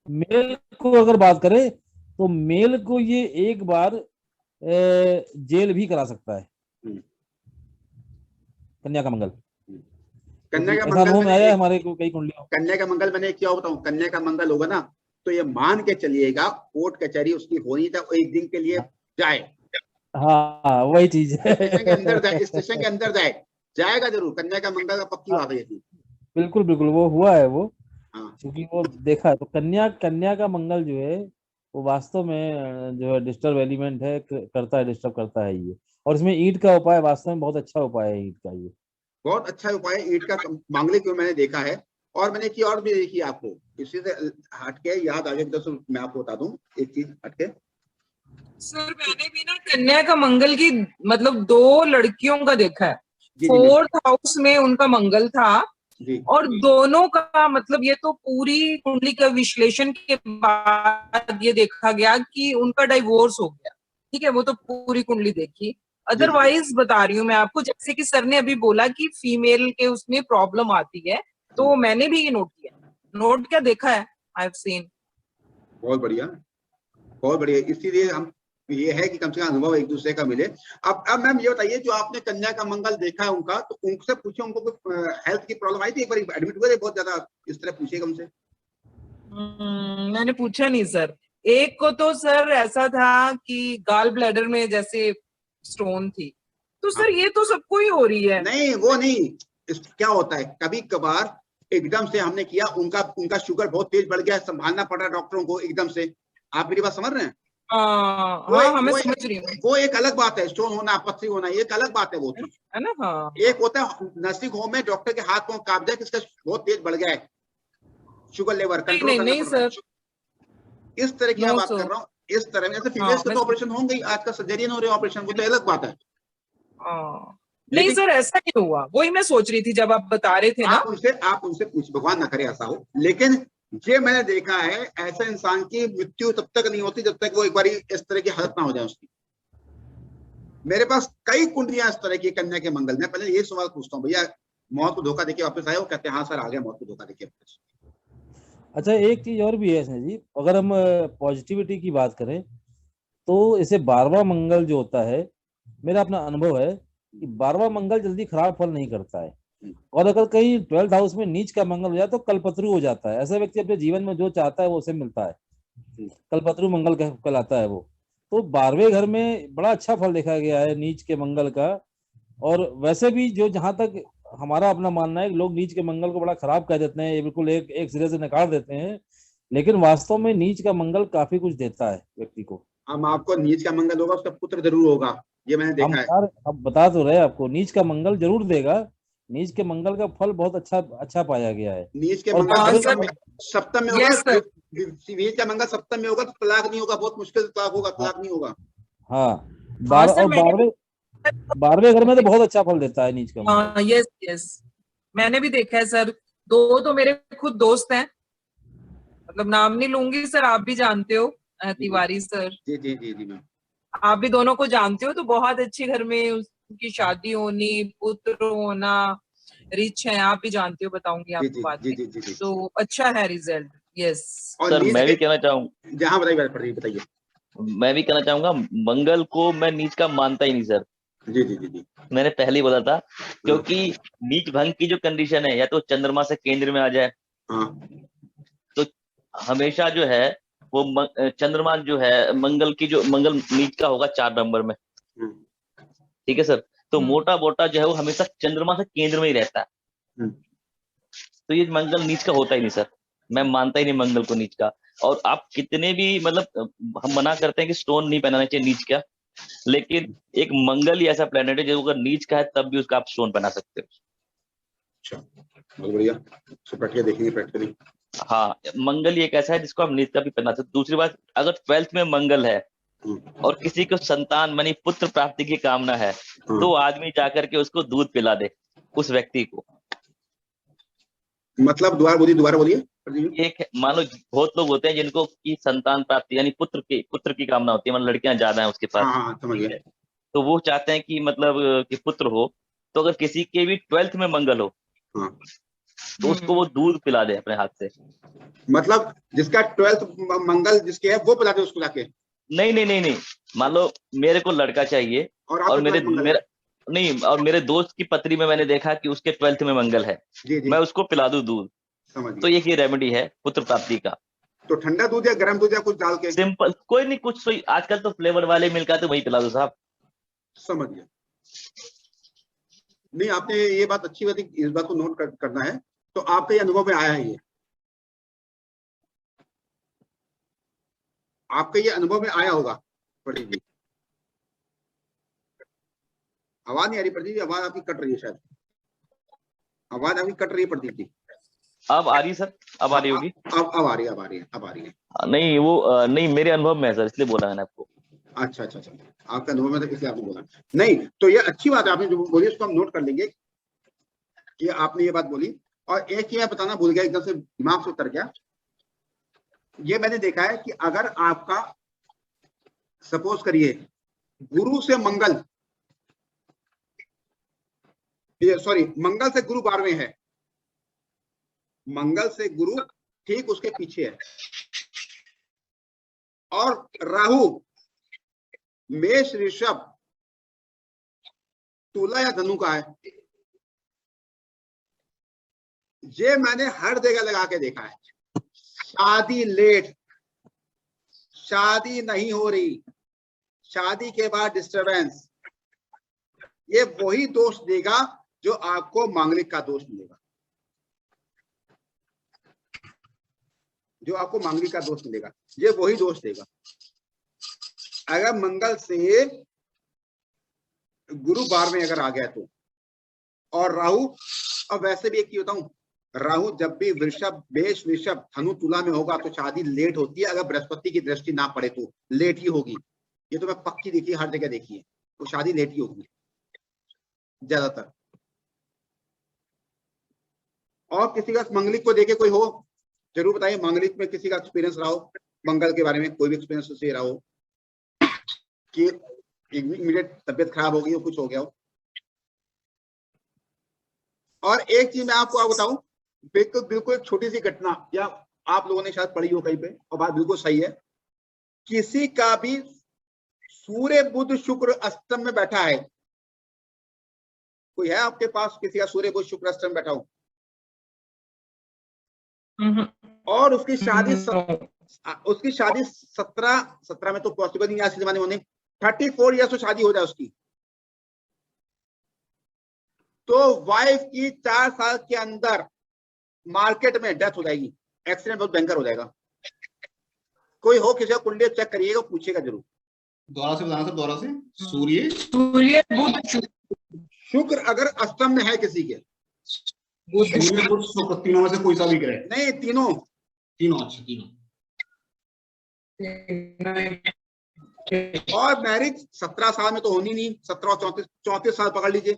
मेल को अगर बात करें तो मेल को ये एक बार जेल भी करा सकता है, कन्या का मंगल। कन्या का ऐसा अनुभव में आया है मंगल हमारे को कई कुंडलियों। कन्या का मंगल मैंने क्या बताऊं, कन्या का मंगल होगा ना तो ये मान के चलिएगा कोर्ट कचहरी उसकी होनी था, एक दिन के लिए जाए। हाँ वही चीज है। स्टेशन के अंदर जाए, स्टेशन के अंदर जाएगा जरूर। कन्या का मंगल का पक्की बात है। बिल्कुल बिल्कुल, वो हुआ है वो, हाँ। क्योंकि वो देखा है। तो कन्या का मंगल जो है वो वास्तव में जो है डिस्टर्ब एलिमेंट है, करता है, डिस्टर्ब करता है ये। और इसमें ईंट का उपाय वास्तव में बहुत अच्छा उपाय है ईंट का, ये बहुत अच्छा उपाय है ईंट का मांगलिक में, मैंने देखा है। और मैंने की और भी देखी आपको, इसी से हटके याद आ गया, तो मैं आपको बता दूं एक चीज हटके। सर मैंने भी ना कन्या का मंगल की मतलब 2 लड़कियों का देखा है, 4th हाउस में उनका मंगल था, और दोनों का मतलब ये तो पूरी कुंडली का विश्लेषण के बाद ये देखा गया कि उनका डाइवोर्स हो गया। ठीक है, वो तो पूरी कुंडली देखी। अदरवाइज बता रही हूँ मैं आपको, जैसे कि सर ने अभी बोला कि फीमेल के उसमें प्रॉब्लम आती है, तो मैंने भी ये नोट किया, नोट क्या देखा है, आई हैव सीन। बहुत बढ़िया, बहुत बढ़िया। इसीलिए हम ये है कि कम से कम अनुभव एक दूसरे का मिले। अब मैम ये बताइए, जो आपने कन्या का मंगल देखा है उनका, तो उनसे पूछे, उनको कोई हेल्थ की प्रॉब्लम आई थी? एक बार एडमिट हुए थे बहुत ज्यादा, इस तरह पूछिएगा उनसे। मैंने पूछा नहीं सर। एक को तो सर ऐसा था कि गाल ब्लैडर में जैसे स्टोन थी, तो सर ये तो सबको ही हो रही है। नहीं वो नहीं, क्या होता है कभी कभार एकदम से हमने किया, उनका शुगर बहुत तेज बढ़ गया, संभालना पड़ रहा डॉक्टरों को एकदम से। आप मेरी बात समझ रहे हैं? हाँ मैं समझ रही हूँ। वो एक अलग बात है, स्टोन होना, पथरी होना, ये एक अलग बात है, वो चीज है ना। हाँ, एक होता है नर्सिंग होम में डॉक्टर के हाथ पांव कांप जाए, किसका बहुत तेज बढ़ गया है शुगर लेवल, कंट्रोल करना पड़ रहा है। इस तरह की मैं बात कर रहा हूँ। इस तरह में जैसे फीमेल्स के तो ऑपरेशन होंगे, आजकल सर्जरी हो रही है ऑपरेशन, वो तो अलग बात है। नहीं सर ऐसा नहीं हुआ, वही मैं सोच रही थी जब आप बता रहे थे ना। आप उनसे पूछ, भगवान ना करे ऐसा हो, लेकिन ये मैंने देखा है, ऐसे इंसान की मृत्यु तब तक नहीं होती जब तक वो एक बार इस तरह की हालत ना हो जाए उसकी। मेरे पास कई कुंडलियां इस तरह की कन्या के मंगल में। पहले ये सवाल पूछता हूँ, भैया मौत को धोखा देके वापस आए? वो कहते हैं हाँ सर आ गया, मौत को धोखा देके वापस। अच्छा एक चीज और भी है इसमें जी, अगर हम पॉजिटिविटी की बात करें तो इसे 12वां मंगल जो होता है, मेरा अपना अनुभव है कि 12वां मंगल जल्दी खराब फल नहीं करता है। और अगर कहीं 12th हाउस में नीच का मंगल हो जाए तो कल्पत्रु हो जाता है। ऐसा व्यक्ति अपने जीवन में जो चाहता है वो उसे मिलता है, कल्पत्रु मंगल कहलाता है वो। तो 12वें घर में बड़ा अच्छा फल देखा गया है नीच के मंगल का। और वैसे भी जो, जहां तक हमारा अपना मानना है, लोग नीच के मंगल को बड़ा खराब कह देते हैं, ये बिल्कुल एक सिरे से नकार देते हैं, लेकिन वास्तव में नीच का मंगल काफी कुछ देता है व्यक्ति को। हम आपको नीच का मंगल होगा, उसका पुत्र जरूर होगा, ये मैंने देखा है। हम बता तो रहे आपको, नीच का मंगल जरूर देगा, नीच के मंगल का फल बहुत अच्छा पाया गया है। नीच के मंगल सप्तम में होगा, नीच का मंगल सप्तम में होगा तो तलाक नहीं होगा, बहुत मुश्किल से तलाक होगा, तलाक नहीं होगा। हाँ सर, और बारहवें घर में तो बहुत अच्छा फल देता है नीच का मंगल। हाँ, यस यस, मैंने भी देखा है सर। दो तो मेरे खुद दोस्त हैं, मतलब नाम नहीं लूंगी सर, आप भी जानते हो तिवारी सर, जी जी जी जी मैम। आप भी दोनों को जानते हो। तो बहुत अच्छे घर में उनकी शादी होनी, पुत्र होना, रिच है, आप भी जानते हो, बताऊंगी जी आपको जी बाद जी में। जी जी जी। तो अच्छा है रिजल्ट, यस। और सर नीच मैं भी के कहना चाहूँ जहाँ बताइए बताइए। मैं भी कहना चाहूंगा, मंगल को मैं नीच का मानता ही नहीं सर। जी जी जी जी। मैंने पहले ही बोला था, क्योंकि नीच भंग की जो कंडीशन है, या तो चंद्रमा से केंद्र में आ जाए, हाँ तो हमेशा जो है वो चंद्रमा जो है मंगल नीच का होगा 4 नंबर में, ठीक है सर। तो मोटा मोटा जो है वो हमेशा चंद्रमा से केंद्र में ही रहता है। तो ये मंगल नीच का होता ही नहीं सर, मैं मानता ही नहीं मंगल को नीच का। और आप कितने भी मतलब हम मना करते हैं कि स्टोन नहीं पहनाना चाहिए नीच का, लेकिन एक मंगल ही ऐसा प्लेनेट है जो अगर नीच का है तब भी उसका आप स्टोन पहना सकते हो। अच्छा, बहुत बढ़िया, प्रैक्टिकली देखेंगे प्रैक्टिकली। हाँ, मंगल ही एक ऐसा है जिसको आप नीच का भी पहना सकते। दूसरी बात, अगर 12th में मंगल है और किसी को संतान मानी पुत्र प्राप्ति की कामना है, तो आदमी जाकर के उसको दूध पिला दे उस व्यक्ति को। मतलब दोबारा बोलिए। एक मान लो बहुत लोग होते हैं जिनको की संतान प्राप्ति यानी पुत्र की कामना होती है, मतलब लड़कियां ज्यादा हैं उसके पास। हाँ समझ गया। तो वो चाहते हैं कि मतलब कि पुत्र हो, तो अगर किसी के भी 12th में मंगल हो तो उसको वो दूध पिला दे अपने हाथ से। मतलब जिसका 12th मंगल जिसके है वो पिलाते उसको जाके? नहीं, मान लो मेरे को लड़का चाहिए और मेरे दोस्त की पत्री में मैंने देखा कि उसके 12th में मंगल है, मैं उसको पिला दूं दूध। तो ये रेमेडी है पुत्र प्राप्ति का। तो ठंडा दूध या गर्म दूध या कुछ डाल के? सिंपल, कोई नहीं, कुछ सोई आजकल तो फ्लेवर वाले मिल आते, वही पिला दो साहब। समझ गया। नहीं, आपने ये बात अच्छी बात, इस बात को नोट करना है। तो आपके अनुभव में आया है ये, आपके ये अनुभव में आया होगा प्रदीप जी? आवाज नहीं आ रही प्रदीप जी, आवाज आपकी कट रही है शायद, आवाज आपकी कट रही है प्रदीप जी। अब आ रही है सर, अब आ रही होगी। अब आ रही है। नहीं वो नहीं, मेरे अनुभव में है सर, इसलिए बोला मैंने आपको। अच्छा, आपका अनुभव में था इसलिए आपने बोला। नहीं तो ये अच्छी बात है, आपने जो बोली उसको हम नोट कर लेंगे कि आपने ये बात बोली। और एक ही मैं बताना भूल गया, एकदम से दिमाग से उतर गया। ये मैंने देखा है कि अगर आपका सपोज करिए गुरु से मंगल, सॉरी मंगल से गुरु 12वें है, मंगल से गुरु ठीक उसके पीछे है, और राहु मेष ऋषभ तुला या धनु का है। ये मैंने हर जगह लगा के देखा है। शादी लेट, शादी नहीं हो रही, शादी के बाद डिस्टरबेंस, ये वही दोष देगा जो आपको मांगलिक का दोष मिलेगा, जो आपको मांगलिक का दोष मिलेगा, ये वही दोष देगा। अगर मंगल से गुरु 12वें अगर आ गया तो, और राहु, अब वैसे भी एक ही बताऊं, राहु जब भी वृषभ मेष ऋषभ धनु तुला में होगा तो शादी लेट होती है। अगर बृहस्पति की दृष्टि ना पड़े तो लेट ही होगी, ये तो मैं पक्की देखी, हर जगह देखी है, तो शादी लेट ही होगी ज्यादातर। और किसी का मांगलिक को देखे कोई हो जरूर बताइए, मांगलिक में किसी का एक्सपीरियंस रहा हो मंगल के बारे में, कोई भी एक्सपीरियंस से रहा हो कि इमीडिएट तबियत खराब हो गई हो, कुछ हो गया हो। और एक चीज मैं आपको बताऊं, बिल्कुल छोटी सी घटना, या आप लोगों ने शायद पढ़ी हो कहीं पे, और बात बिल्कुल सही है। किसी का भी सूर्य बुध शुक्र अष्टम में बैठा है, कोई है आपके पास किसी का सूर्य बुध शुक्र अष्टम में बैठा हो, और उसकी शादी 17 में तो पॉसिबल नहीं आज के जमाने में, 34 ईयर्स तो शादी हो जाए उसकी, तो वाइफ की 4 साल के अंदर मार्केट में डेथ हो जाएगी, एक्सीडेंट बहुत भयंकर हो जाएगा। कोई हो किसी का कुंडली चेक करिएगा, पूछेगा जरूर। दोबारा से बताना सर, दोबारा से। सूर्य बुध शुक्र अगर अष्टम में है किसी के, सूर्य बुध शुक्र तीनों में से कोई सा भी ग्रह? नहीं तीनों। अच्छा तीनों। और मैरिज 17 साल में तो होनी नहीं, 17 और 34 साल पकड़ लीजिए,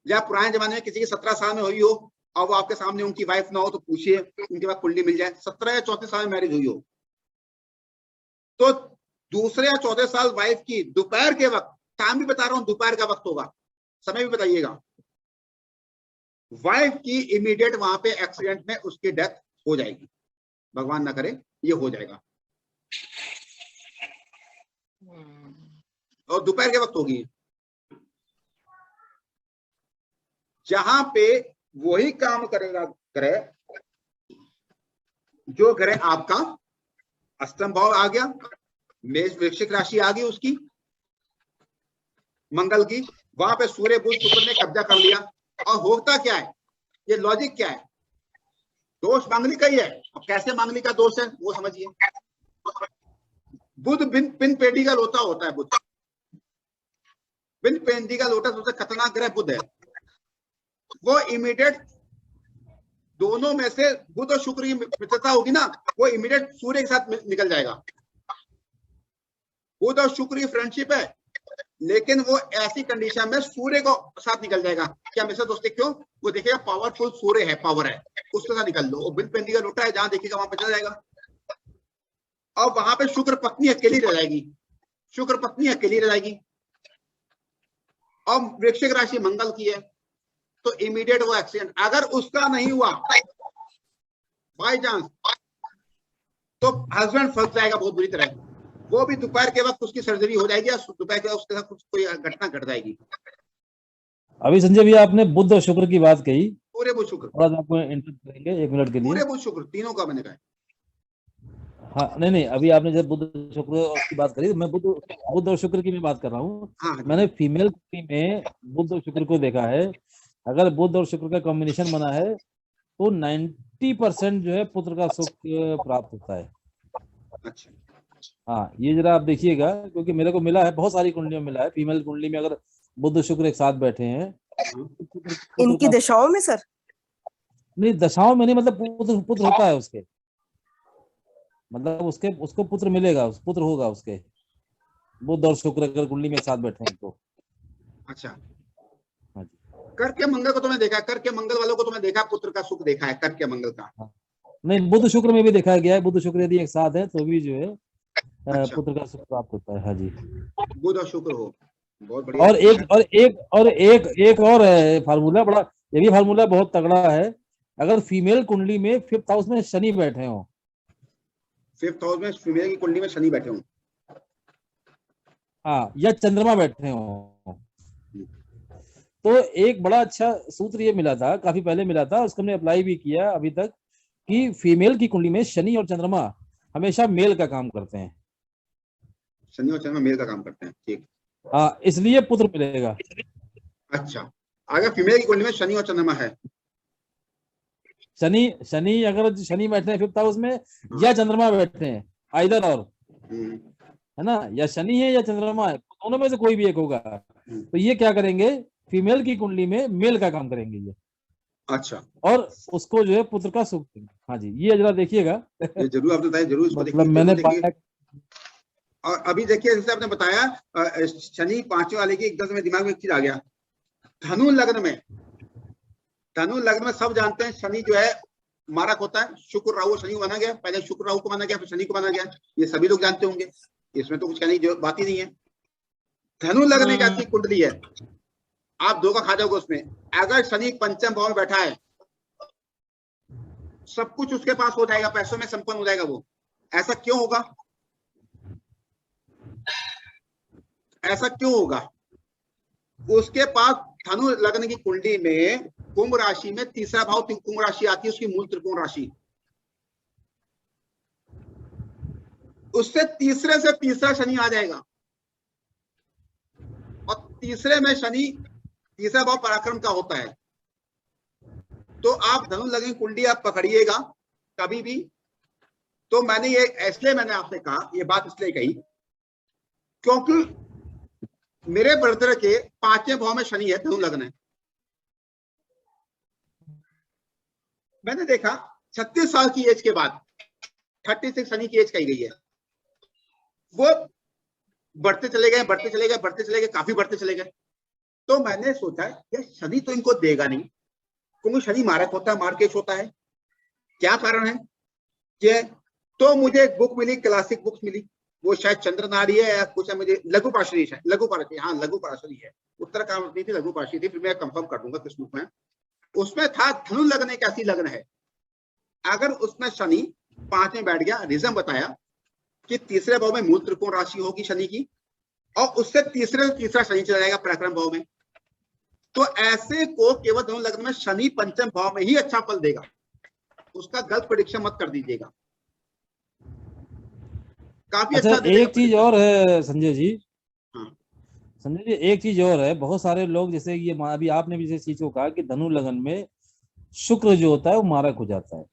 या पुराने जमाने में किसी की 17 साल में हुई हो और वो आपके सामने उनकी वाइफ ना हो तो पूछिए, उनके पास कुंडली मिल जाए, 17 या 34 साल में मैरिज हुई हो तो दूसरे या चौथे साल वाइफ की दोपहर के वक्त, टाइम भी बता रहा हूं, दोपहर का वक्त होगा, समय भी बताइएगा, वाइफ की इमीडिएट वहां पे एक्सीडेंट में उसकी डेथ हो जाएगी, भगवान ना करे ये हो जाएगा, और दोपहर के वक्त होगी। जहां पे वही काम करेगा ग्रह, जो ग्रह आपका अष्टम भाव आ गया, मेष वृश्चिक राशि आ गई उसकी मंगल की, वहां पे सूर्य बुध शुक्र ने कब्जा कर लिया। और होता क्या है, ये लॉजिक क्या है, दोष मांगलिक का ही है। अब कैसे मांगलिक का दोष है वो समझिए। बुध पिन पेटी का लोटा होता है, बुध पिन पेटी का लोटा सबसे खतरनाक ग्रह बुध है। वो इमीडिएट दोनों में से बुध और शुक्र की मित्रता होगी ना, वो इमीडिएट सूर्य के साथ निकल जाएगा। बुध और शुक्र की फ्रेंडशिप है, लेकिन वो ऐसी कंडीशन में सूर्य को साथ निकल जाएगा। क्या हमेशा दोस्त क्यों, वो देखिएगा पावरफुल सूर्य है, पावर है, उसके साथ निकल लो। बिन पेंदी का लोटा है, जहां देखिएगा वहां पर चला जाएगा। और वहां पे शुक्र पत्नी अकेली रह जाएगी, शुक्र पत्नी अकेली रह जाएगी। और वृश्चिक राशि मंगल की है, तो इमीडिएट वो एक्सीडेंट अगर उसका नहीं हुआ बाय चांस, तो हस्बैंड फंस जाएगा बहुत बुरी तरह। वो भी दोपहर के वक्त उसकी सर्जरी हो जाएगी, दोपहर के वक्त उसके साथ कुछ कोई घटना घट जाएगी। अभी संजय भैया आपने बुध और शुक्र की बात कही, पूरे बुध शुक्र, थोड़ा सा आपको इंटरप्ट करेंगे 1 मिनट के लिए। पूरे बुध शुक्र तीनों का मैंने कहा। हाँ नहीं, अभी आपने जब बुध शुक्र की बात करी, मैं बुध और शुक्र की मैं बात कर रहा हूँ। हाँ, मैंने फीमेल में बुध और शुक्र को देखा है। अगर बुध और शुक्र का कॉम्बिनेशन बना है तो 90% जो है पुत्र का सुख प्राप्त होता है। अच्छा, हाँ ये जरा आप देखिएगा, क्योंकि मेरे को मिला है, बहुत सारी कुंडलियों में मिला है। फीमेल कुंडली में अगर बुध शुक्र एक साथ बैठे हैं, इनकी दशाओं में सर? नहीं दशाओं में नहीं, मतलब पुत्र होता है उसके, मतलब उसको पुत्र मिलेगा, पुत्र होगा उसके, बुध और शुक्र अगर कुंडली में एक साथ बैठे हैं तो। अच्छा, हाँ जी। करके मंगल को तो मैं देखा, करके मंगल वालों को तो मैं देखा, पुत्र का सुख देखा है करके मंगल का। नहीं बुध शुक्र में भी देखा गया है, बुध शुक्र यदि एक साथ है तो भी जो है अच्छा, पुत्र का सुख प्राप्त होता है। हाँ जी। बुध और शुक्र हो, बहुत बढ़िया। और एक और है फार्मूला, बड़ा ये भी फार्मूला बहुत तगड़ा है। अगर फीमेल कुंडली में 5th हाउस में शनि बैठे हो, 5th हाउस में फीमेल की कुंडली में शनि बैठे हो, हाँ, या चंद्रमा बैठे हो, तो एक बड़ा अच्छा सूत्र ये मिला था, काफी पहले मिला था, उसको हमने अप्लाई भी किया अभी तक, कि फीमेल की कुंडली में शनि और चंद्रमा हमेशा मेल का काम करते हैं। शनि और चंद्रमा मेल का काम करते हैं, ठीक। हाँ, इसलिए पुत्र मिलेगा। अच्छा, अगर फीमेल की कुंडली में शनि और चंद्रमा है, शनि अगर शनि बैठे हैं 5th हाउस में, या चंद्रमा बैठे हैं, आइदर और, है ना, या शनि है या चंद्रमा है, दोनों में से कोई भी एक होगा, तो ये क्या करेंगे, फीमेल की कुंडली में मेल का काम करेंगे ये। अच्छा, और उसको जो है पुत्र का सुख देंगे। हाँ जी, ये जरा देखिएगा। ये जरूर आपने बताया, जरूर इसको मतलब मैंने देखिए। और अभी देखिए, जैसे आपने बताया शनि 5वें वाले की, एकदम से मेरे दिमाग में एक चीज आ गया। धनु लग्न में सब जानते हैं शनि जो है मारक होता है। शुक्र राहु शनि को माना गया, पहले शुक्र राहु को माना गया, फिर शनि को माना गया, ये सभी लोग जानते होंगे, इसमें तो कुछ कहने की बात ही नहीं है। धनु लग्न एक ऐसी कुंडली है, आप धोखा खा जाओगे उसमें। अगर शनि 5th भाव में बैठा है, सब कुछ उसके पास हो जाएगा, पैसों में संपन्न हो जाएगा वो। ऐसा क्यों होगा? ऐसा क्यों होगा? उसके पास धनु लग्न की कुंडली में कुंभ राशि में 3रा भाव कुंभ राशि आती है, उसकी मूल त्रिकोण राशि। उससे तीसरे से तीसरा शनि आ जाएगा, और तीसरे में शनि 3रा भाव पराक्रम का होता है। तो आप धनु लग्न की कुंडली आप पकड़िएगा कभी भी, तो मैंने ये इसलिए मैंने आपसे कहा, ये बात इसलिए कही क्योंकि मेरे ब्रदर के 5वें भाव में शनि है, धनु लग्न है। मैंने देखा 36 साल की एज के बाद, 36 शनि की एज कही गई है, वो बढ़ते चले गए, बढ़ते चले गए, बढ़ते चले गए, काफी बढ़ते चले गए। तो मैंने सोचा यार शनि तो इनको देगा नहीं, क्योंकि शनि मारक होता है, मार्केश होता है। क्या कारण है ये? तो मुझे एक बुक मिली, क्लासिक बुक्स मिली, वो शायद चंद्रनारी है या कुछ है, मुझे लघु पार्षदी है, लघु पार्षदी, हाँ लघु पार्षदी है, उत्तर कामती थी, लघु पार्षदी थी, फिर मैं कंफर्म कर दूंगा किस बुक में। उसमें था धनु लग्न एक ऐसी लग्न है, अगर उसमें शनि 5 में बैठ गया, रीजन बताया कि तीसरे भाव में मूल त्रिकोण राशि होगी शनि की, और उससे तीसरा शनि चला जाएगा पराक्रम भाव में। तो ऐसे को केवल धनु लग्न में शनि पंचम भाव में ही अच्छा फल देगा, उसका गलत प्रेडिक्शन मत कर दीजिएगा। काफी अच्छा एक चीज और है संजय जी, हाँ। संजय जी एक चीज और है, बहुत सारे लोग जैसे ये अभी आपने भी इस चीज को कहा कि धनु लगन में शुक्र जो होता है वो मारक हो जाता है,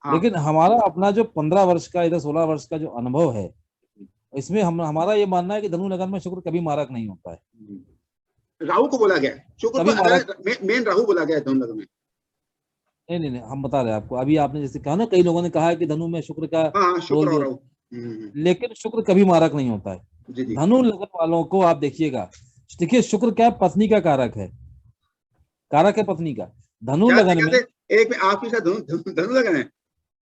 हाँ। लेकिन हमारा अपना जो 15 वर्ष का इधर 16 वर्ष का जो अनुभव है, इसमें हमारा ये मानना है कि धनु लगन में शुक्र कभी मारक नहीं होता है। राहु को बोला गया, शुक्र को मेन राहु बोला गया धनु लगन में। नहीं, हम बता रहे हैं आपको, अभी आपने जैसे कहा ना, कई लोगों ने कहा है कि धनु में शुक्र का शुक्र और राहु, लेकिन शुक्र कभी मारक नहीं होता है। धनु लगन वालों को आप देखिएगा, देखिए शुक्र क्या पत्नी का कारक है पत्नी का। धनु लगन में एक में आपकी धनु लगन है,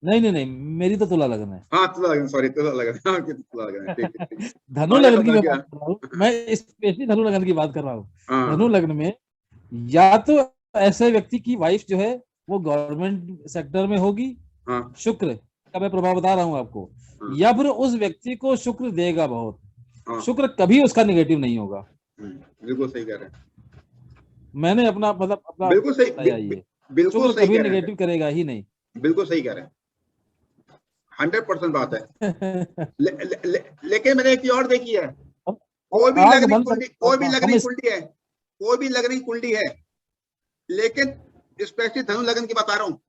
नहीं, मेरी तो तुला लगन है। हाँ तुला लगन, सॉरी तुला लगन, हाँ तुला लगन है, ठीक। धनु लगन की मैं बात कर रहा हूँ, मैं स्पेशली धनु लगन की बात कर रहा हूँ। धनु लगन में या तो ऐसे व्यक्ति की वाइफ जो है वो गवर्नमेंट सेक्टर में होगी, शुक्र का मैं प्रभाव बता रहा हूँ आपको, या फिर उस व्यक्ति को शुक्र देगा बहुत, शुक्र कभी उसका नेगेटिव नहीं होगा। बिल्कुल सही कह रहे हैं, मैंने अपना बिल्कुल सही, बिल्कुल सही कभी नेगेटिव करेगा ही नहीं। बिल्कुल सही कह रहे हैं, 100% बात है। लेकिन मैंने एक चीज और देखी है, कोई भी लगनी कुंडली है, लेकिन स्पेशली धनु लगन की बता रहा हूँ।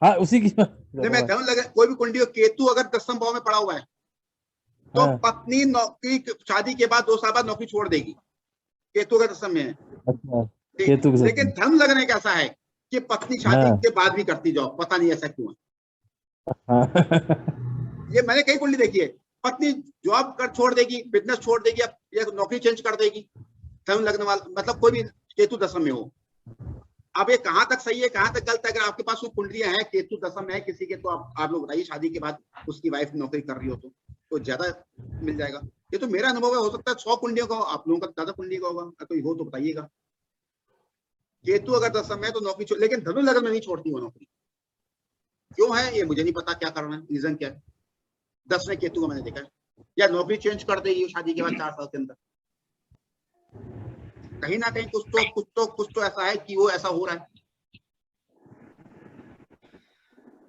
हाँ, उसी की मैं धनु लगन, कोई भी कुंडली हो, केतु अगर 10वें भाव में पड़ा हुआ है तो पत्नी नौकरी, शादी के बाद 2 साल बाद नौकरी छोड़ देगी, केतु अगर 10वें में है। केतु के लेकिन धनु लगन एक ऐसा है कि पत्नी शादी के बाद भी करती जाओ, पता नहीं ऐसा क्यों है। ये मैंने कई कुंडली देखी है, पत्नी जॉब कर छोड़ देगी, बिजनेस छोड़ देगी, या नौकरी चेंज कर देगी, धनु लगन वाला, मतलब कोई भी केतु 10वें में हो। अब ये कहाँ तक सही है, कहाँ तक गलत है? अगर आपके पास वो कुंडलियां हैं, केतु 10वें में है किसी के, तो आप लोग बताइए, शादी के बाद उसकी वाइफ नौकरी कर रही हो तो ज्यादा मिल जाएगा। ये तो मेरा अनुभव है, हो सकता है 100 कुंडलियों का, आप लोगों का ज्यादा कुंडली का होगा, कोई हो तो बताइएगा। केतु अगर 10वें में है तो नौकरी लेकिन धनु लगन में नहीं छोड़ती वो नौकरी, क्यों है ये मुझे नहीं पता, क्या कारण है, रीजन क्या है। 10वें केतु को मैंने देखा है, या नौकरी चेंज कर देगी शादी के बाद 4 साल के अंदर, कहीं ना कहीं कुछ तो ऐसा है कि वो ऐसा हो रहा है।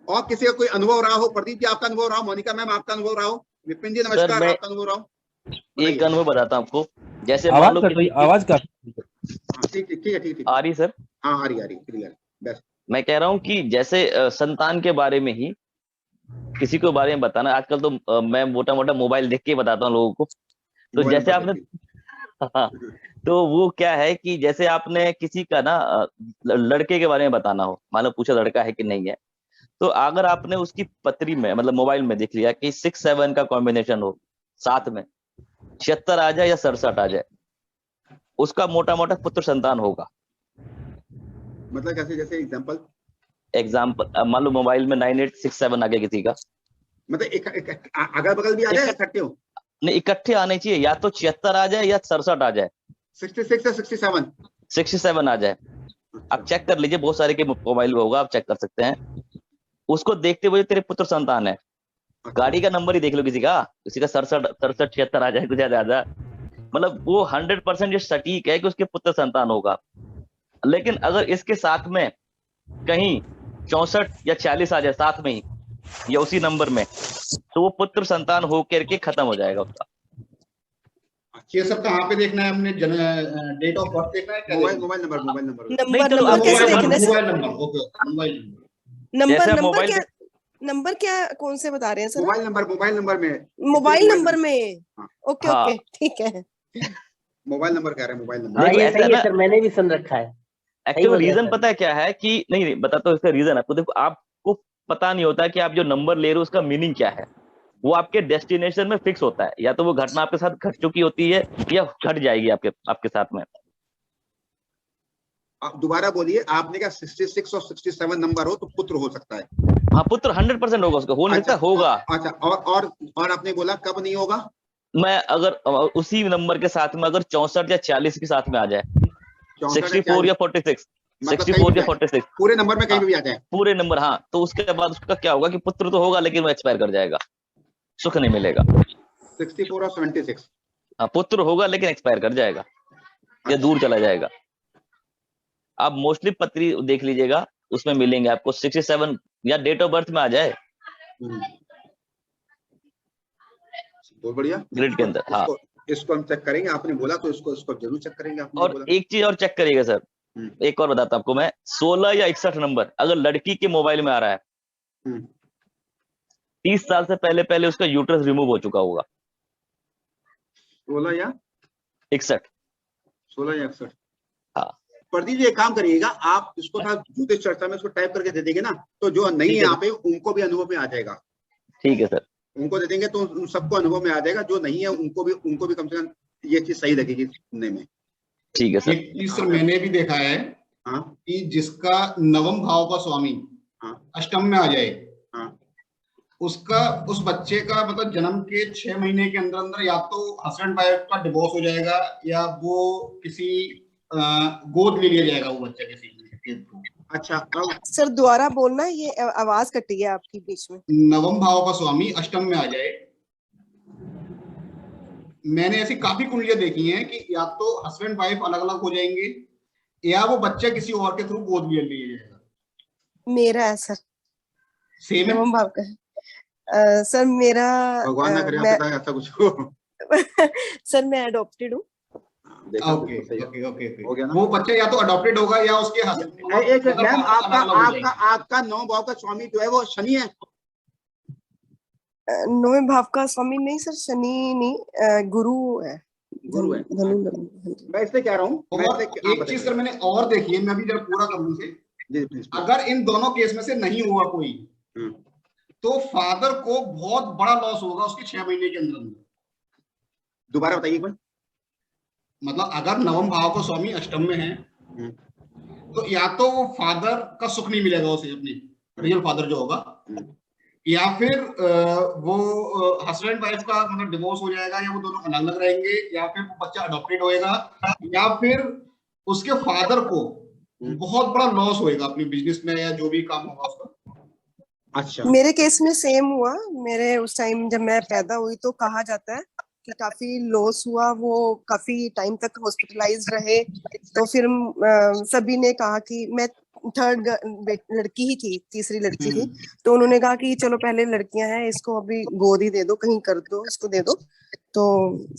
और किसी का कोई अनुभव रहा हो, प्रदीप जी आपका अनुभव रहा हो, मोनिका मैम आपका अनुभव रहा हो, विपिन जी नमस्कार, आपका अनुभव रहा हो। एक अनुभव बताता हूँ आपको, जैसे आवाज का ठीक है आ रही सर, हाँ आ रही क्लियर बेस्ट। मैं कह रहा हूँ कि जैसे संतान के बारे में ही किसी को बारे में बताना, आजकल तो मैं मोटा मोबाइल देख के बताता हूँ लोगों को। तो जैसे आपने हाँ, तो वो क्या है कि जैसे आपने किसी का ना लड़के के बारे में बताना हो, मान लो पूछा लड़का है कि नहीं है, तो अगर आपने उसकी पत्री में मतलब मोबाइल में देख लिया कि 6-7 का कॉम्बिनेशन हो, साथ में 76 आ जाए या 67 आ जाए, उसका मोटा पुत्र संतान होगा। मतलब कैसे, जैसे एग्जाम्पल मान लो मोबाइल में 9867 आ गया किसी का, मतलब अगल बगल भी आ जाए, इकट्ठे हो? नहीं, इकट्ठे आने चाहिए, या तो 76 आ जाए या 67 आ जाए, 66 या 67 आ जाए। आप चेक कर लीजिए, बहुत सारे के मोबाइल में होगा, आप चेक कर सकते हैं। उसको देखते हुए तेरे पुत्र संतान है, गाड़ी का नंबर ही देख लो किसी का 67 76 आ जाए, कुछ ज्यादा, मतलब वो 100% ये सटीक है कि उसके पुत्र संतान होगा। लेकिन अगर इसके साथ में कहीं 64 या 40 आ जाए साथ में ही या उसी नंबर में, तो वो पुत्र संतान होकर के खत्म हो जाएगा उसका। ये सब कहाँ पे देखना है हमने, डेट ऑफ बर्थ देखना है, मोबाइल नंबर नंबर क्या कौन से बता रहे हैं सर? मोबाइल नंबर में ओके ठीक है, मोबाइल नंबर कह रहे हैं, मोबाइल नंबर सही है सर, मैंने भी सुन रखा है। एक्चुअली रीजन पता है क्या है कि नहीं बताता हूँ इसका रीजन आपको। देखो, आपको पता नहीं होता कि आप जो नंबर ले रहे हो उसका मीनिंग क्या है। वो आपके डेस्टिनेशन में फिक्स होता है, या तो वो घटना आपके साथ घट चुकी होती है या घट जाएगी आपके साथ में। आप दोबारा बोलिए, आपने कहा 66 और 67 नंबर हो तो पुत्र हो सकता है? हाँ, पुत्र 100% होगा, उसका हो नहीं सकता, होगा। अच्छा, और आपने बोला कब नहीं होगा? मैं अगर उसी नंबर के साथ में अगर 64 या 40 के साथ में आ जाए, 64 या 46, 64 या 46 पूरे नंबर में कहीं भी आ जाए, पूरे नंबर, हाँ, तो उसके बाद उसका क्या होगा कि पुत्र तो होगा लेकिन वो एक्सपायर कर जाएगा, सुख नहीं मिलेगा। 64 और 76, हाँ, पुत्र होगा लेकिन एक्सपायर कर जाएगा या दूर चला जाएगा। आप मोस्टली पत्री देख लीजिएगा, उसमें मिलेंगे आपको 67 या डेट ऑफ बर्थ में आ जाए बहुत बढ़िया ग्रिड के अंदर। हाँ, इसको हम चेक करेंगे, आपने बोला तो इसको जरूर चेक करेंगे। आपने और बोला। एक चीज और चेक करिएगा सर, एक और बताता हूं आपको मैं, 16 या 61 नंबर अगर लड़की के मोबाइल में आ रहा है, 30 साल से पहले उसका यूट्रस रिमूव हो चुका होगा। 16 या 61, 16 या 61। हाँ, प्रदीप जी एक काम करिएगा, आप इसको था ज्योतिष चर्चा में इसको टाइप करके दे देंगे ना, तो जो नहीं है यहाँ पे उनको भी अनुभव में आ जाएगा। ठीक है सर, उनको दे देंगे तो उन सबको अनुभव में आ जाएगा, जो नहीं है उनको भी कम से कम ये चीज सही लगेगी सुनने में। ठीक है सर। एक चीज सर मैंने भी देखा है कि जिसका नवम भाव का स्वामी अष्टम में आ जाए, उसका उस बच्चे का मतलब जन्म के 6 महीने के अंदर अंदर या तो हस्बैंड वाइफ का डिवोर्स हो जाएगा या वो किसी गोद ले लिया जाएगा वो बच्चा किसी के थ्रू। अच्छा, सर दोबारा बोलना, ये आवाज कटी है आपकी बीच में। नवम भाव का स्वामी अष्टम में आ जाए, मैंने ऐसी काफी कुंडलियां देखी हैं कि या तो हस्बैंड वाइफ अलग अलग हो जाएंगे या वो बच्चा किसी और के थ्रू गोद ले लिया जाएगा। मेरा है सर, सेम नवम भाव का है। सर मेरा भगवान ना करे आपके साथ ऐसा कुछ हो। सर मैं अडॉप्टेड हूँ। ओके ओके ओके हो गया ना। वो बच्चा या तो अडॉप्टेड होगा या उसके एक मैम आपका 9 भाव का स्वामी जो है वो शनि है? 9वें भाव का स्वामी नहीं सर, शनि नहीं, गुरु है। गुरु है। मैं इससे कह रहा हूँ। एक चीज सर मैंने और देखी है, मैं अभी जरा पूरा करूँ से, अगर इन दोनों केस में से नहीं हुआ कोई तो फादर को बहुत बड़ा लॉस होगा उसके 6 महीने के अंदर। दोबारा बताइए एक बार। मतलब अगर नवम भाव का स्वामी अष्टम में है तो या तो वो फादर का सुख नहीं मिलेगा उसे, अपनी रियल फादर जो होगा, या फिर वो हस्बैंड वाइफ का मतलब डिवोर्स हो जाएगा या वो दोनों अलग अलग रहेंगे, या फिर वो बच्चा अडॉप्टेड होएगा, या फिर उसके फादर को बहुत बड़ा लॉस होएगा अपनी बिजनेस में या जो भी काम होगा उसका। अच्छा, मेरे केस में सेम हुआ। मेरे उस टाइम जब मैं पैदा हुई तो कहा जाता है कि काफी लॉस हुआ, वो काफी टाइम तक हॉस्पिटलाइज रहे। तो फिर सभी ने कहा कि मैं थर्ड लड़की ही थी, तीसरी लड़की थी, तो उन्होंने कहा कि चलो पहले लड़कियां हैं, इसको अभी गोद ही दे दो, कहीं कर दो, इसको दे दो। तो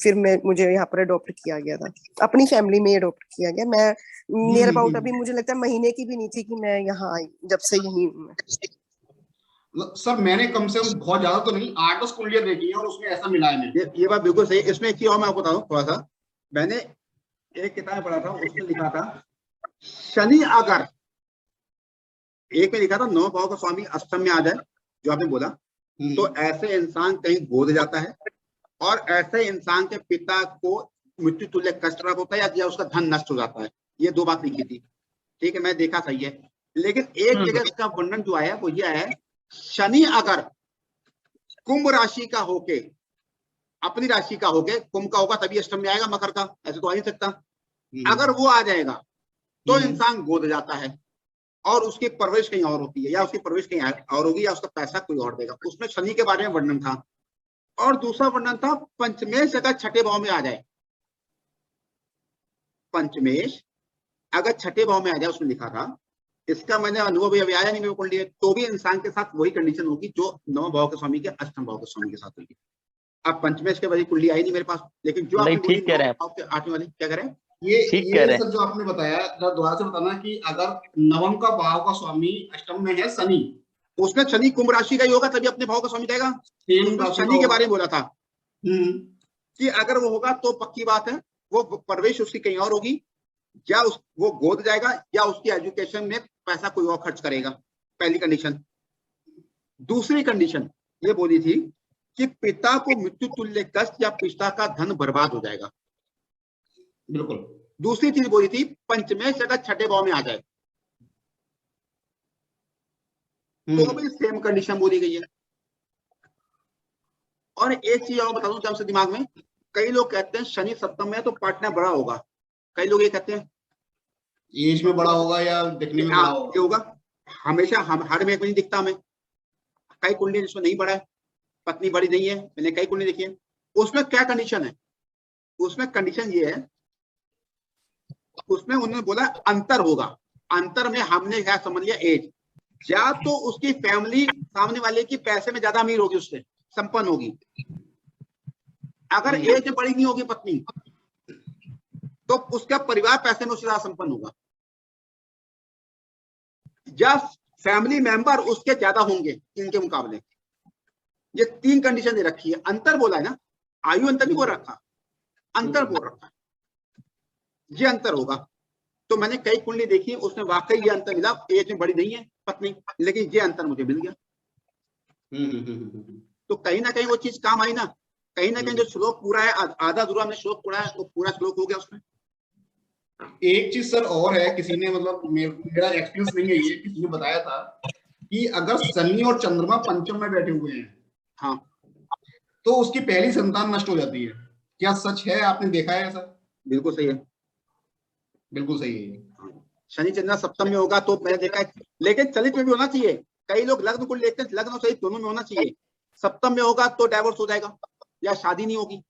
फिर मुझे यहाँ पर अडॉप्ट किया गया था, अपनी फैमिली में अडॉप्ट किया गया। मैं नियर अबाउट अभी मुझे लगता है महीने की भी नहीं थी कि मैं यहाँ आई, जब से यही हूँ। सर मैंने कम से कम बहुत ज्यादा तो नहीं 8-10 कुंडलियां देखी है और उसमें ऐसा मिला है। ये बात बिल्कुल सही। इसमें एक चीज और मैं आपको बताऊं थोड़ा सा, मैंने एक किताब पढ़ा था, उसमें लिखा था शनि अगर एक में लिखा था 9 भाव का स्वामी अष्टम में आ जाए, जो आपने बोला, तो ऐसे इंसान कहीं गोद जाता है और ऐसे इंसान के पिता को मृत्यु तुल्य कष्ट प्राप्त होता है या उसका धन नष्ट हो जाता है। ये 2 बात लिखी थी, ठीक है, मैं देखा सही है। लेकिन एक जगह इसका वर्णन जो आया वो ये है, शनि अगर कुंभ राशि का होके, अपनी राशि का होके, कुंभ का होगा तभी अष्टम में आएगा, मकर का ऐसे तो आ नहीं सकता। अगर वो आ जाएगा तो इंसान गोद जाता है और उसकी परवरिश कहीं और होती है, या उसकी परवरिश कहीं और होगी, या उसका पैसा कोई और देगा। उसमें शनि के बारे में वर्णन था। और दूसरा वर्णन था पंचमेश अगर छठे भाव में आ जाए, पंचमेश अगर छठे भाव में आ जाए, उसमें लिखा था, इसका मैंने अनुभव अभी आया नहीं मेरे को, तो भी इंसान के साथ वही कंडीशन होगी जो 9 भाव के स्वामी के अष्टम भाव के स्वामी के साथ होगी। अब पंचमेश के वजह कुंडली आई नहीं मेरे पास, लेकिन जो आपने ठीक कह रहे हैं, 8वें वाली क्या कह रहे हैं, ये सर जो आपने बताया दोबारा से बताना कि अगर नवम का भाव का स्वामी अष्टम में है शनि, उसमें शनि कुंभ राशि का ही होगा तभी अपने भाव का स्वामी जाएगा। शनि के बारे में बोला था कि अगर वो होगा तो पक्की बात है वो परवेश उसकी कहीं और होगी, या वो गोद जाएगा, या उसकी एजुकेशन में पैसा कोई और खर्च करेगा। पहली कंडीशन। दूसरी कंडीशन ये बोली थी कि पिता को मृत्यु तुल्य कष्ट या पिता का धन बर्बाद हो जाएगा। बिल्कुल। दूसरी चीज बोली थी पंचमेश अगर छठे भाव में आ जाए तो भी सेम कंडीशन बोली गई है। और एक चीज और बता दूं जब से दिमाग में, कई लोग कहते हैं शनि सप्तम में तो पार्टनर बड़ा होगा, कई लोग ये कहते हैं एज में बड़ा होगा या दिखने में बड़ा होगा। ये होगा हमेशा, हम हर में एक नहीं दिखता हमें। कई कुंडली जिसमें नहीं बड़ा है, पत्नी बड़ी नहीं है, मैंने कई कुंडली देखी है। उसमें क्या कंडीशन है, उसमें कंडीशन ये है, उसमें उन्होंने बोला अंतर होगा। अंतर में हमने क्या समझ लिया, एज। या तो उसकी फैमिली सामने वाले की पैसे में ज्यादा अमीर होगी, उससे संपन्न होगी। अगर एज में बड़ी नहीं होगी पत्नी तो उसका परिवार पैसे में उससे ज्यादा संपन्न होगा, या फैमिली मेंबर उसके ज्यादा होंगे इनके मुकाबले। ये तीन कंडीशन दे रखी है। अंतर बोला है ना, आयु अंतर नहीं बोल रखा, अंतर बोल रखा है, ये अंतर होगा। तो मैंने कई कुंडली देखी, उसमें वाकई ये अंतर मिला, एज में बड़ी नहीं है पत्नी, लेकिन ये अंतर मुझे मिल गया। तो कहीं ना कहीं वो चीज काम आई ना, कहीं ना कहीं जो श्लोक पूरा है, आधा अधूरा में श्लोक पूरा है, वो पूरा श्लोक हो गया उसमें। एक चीज सर और है, किसी ने मतलब मेरा एक्सपीरियंस नहीं है ये, किसी ने बताया था कि अगर शनि और चंद्रमा पंचम में बैठे हुए हैं, हाँ, तो उसकी पहली संतान नष्ट हो जाती है। क्या सच है, आपने देखा है ऐसा? बिल्कुल सही है, बिल्कुल सही है। शनि चंद्रमा सप्तम में होगा तो मैंने देखा है, लेकिन चलित में भी होना चाहिए। कई लोग लग्न को लेते हैं, लग्न और चलित दोनों में होना चाहिए। सप्तम में होगा तो डाइवोर्स हो जाएगा या शादी नहीं होगी।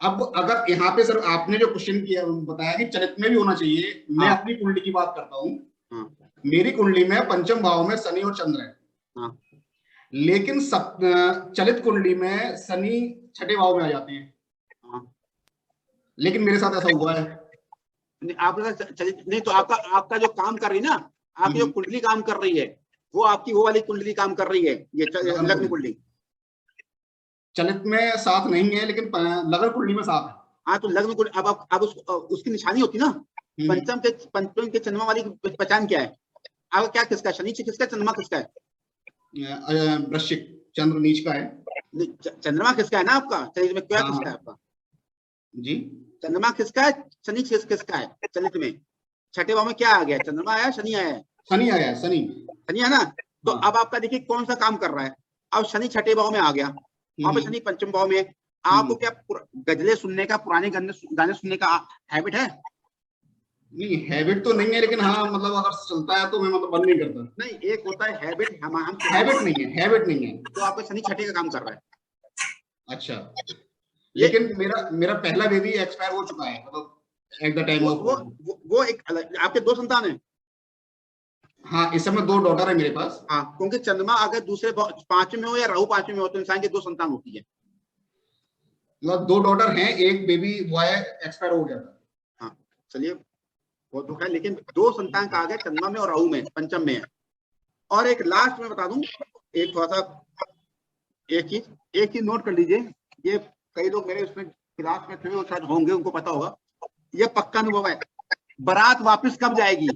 अब अगर यहाँ पे सर आपने जो क्वेश्चन किया बताया कि चरित्र में भी होना चाहिए, मैं अपनी कुंडली की बात करता हूँ। मेरी कुंडली में पंचम भाव में शनि और चंद्र है, लेकिन चलित कुंडली में शनि छठे भाव में आ जाते हैं। लेकिन मेरे साथ ऐसा हुआ है। नहीं तो आपका जो काम कर रही है ना, आपकी जो कुंडली काम कर रही है, वो आपकी वो वाली कुंडली काम कर रही है, ये लग्न कुंडली। चलित में साथ नहीं है, लेकिन लग्न कुंडली में साथ है। हाँ, तो लग्न कुंडली अब उसकी निशानी होती ना, पंचम के चंद्रमा वाली पहचान क्या है? आपका क्या किसका है? शनि किसका, चंद्रमा किसका है? वृश्चिक, चंद्र नीच का है। चंद्रमा किसका है ना आपका शरीर में, क्या किसका है आपका जी? चंद्रमा किसका है, शनि किसका है? चलित में छठे भाव में क्या आ गया? चंद्रमा आया, शनि आया है? शनि आया, शनि है ना। तो अब आपका देखिए कौन सा काम कर रहा है। अब शनि छठे भाव में आ गया, वहां पे शनि पंचम भाव में। आपको क्या गजलें सुनने का, पुराने गाने सुनने का हैबिट है? नहीं, हैबिट तो नहीं है, लेकिन हाँ मतलब अगर चलता है तो मैं मतलब बंद नहीं करता। नहीं, एक होता है हैबिट, हम हैबिट नहीं है, हैबिट नहीं है। तो आपका शनि छठे का काम कर रहा है। अच्छा, लेकिन मेरा पहला बेबी एक्सपायर हो चुका है, मतलब एट द टाइम ऑफ वो एक आपके दो संतान है? हाँ, इस समय 2 डॉटर है मेरे पास। हाँ, क्योंकि चंद्रमा अगर दूसरे 5 में हो या राहु 5 में हो तो इंसान की 2 संतान होती है। मतलब 2 डॉटर हैं, एक बेबी बॉय एक्सपायर हो गया था। हाँ, चलिए बहुत दुख है, लेकिन 2 संतान कहा गया चंद्रमा में और राहु में, पंचम में है। और एक लास्ट में बता दूं, एक थोड़ा सा एक चीज नोट कर लीजिए। ये कई लोग मेरे उसमें क्लास में थे और शायद होंगे, उनको पता होगा। ये पक्का अनुभव है। बारात वापस कब जाएगी?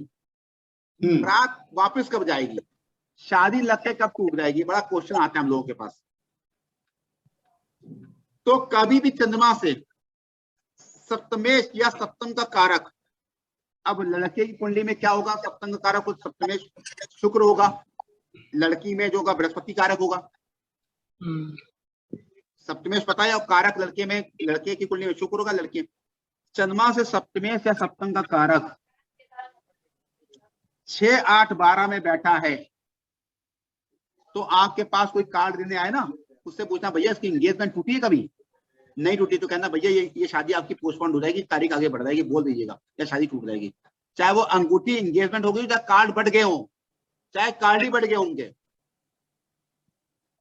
बारात वापस कब जाएगी? शादी लग के कब टूट जाएगी? बड़ा क्वेश्चन आता है हम लोगों के पास। तो कभी भी चंद्रमा से सप्तमेश या सप्तम का कारक, अब लड़के की कुंडली में क्या होगा? सप्तम का कारक सप्तमेश शुक्र होगा, लड़की में जो होगा बृहस्पति कारक होगा। सप्तमेश पता है, और कारक लड़के की कुंडली में शुक्र होगा, लड़के। चंद्रमा से सप्तमेश या सप्तम का कारक 6, 8, 12 में बैठा है, तो आपके पास कोई कार्ड देने आए ना, उससे पूछना भैया इसकी एंगेजमेंट टूटी है कभी? नहीं टूटी तो कहना भैया ये शादी आपकी पोस्टपोन हो जाएगी, तारीख आगे बढ़ जाएगी, बोल दीजिएगा, या शादी टूट जाएगी। चाहे वो अंगूठी एंगेजमेंट हो गई, चाहे कार्ड बढ़ गए हो, चाहे कार्ड ही बढ़ गए होंगे।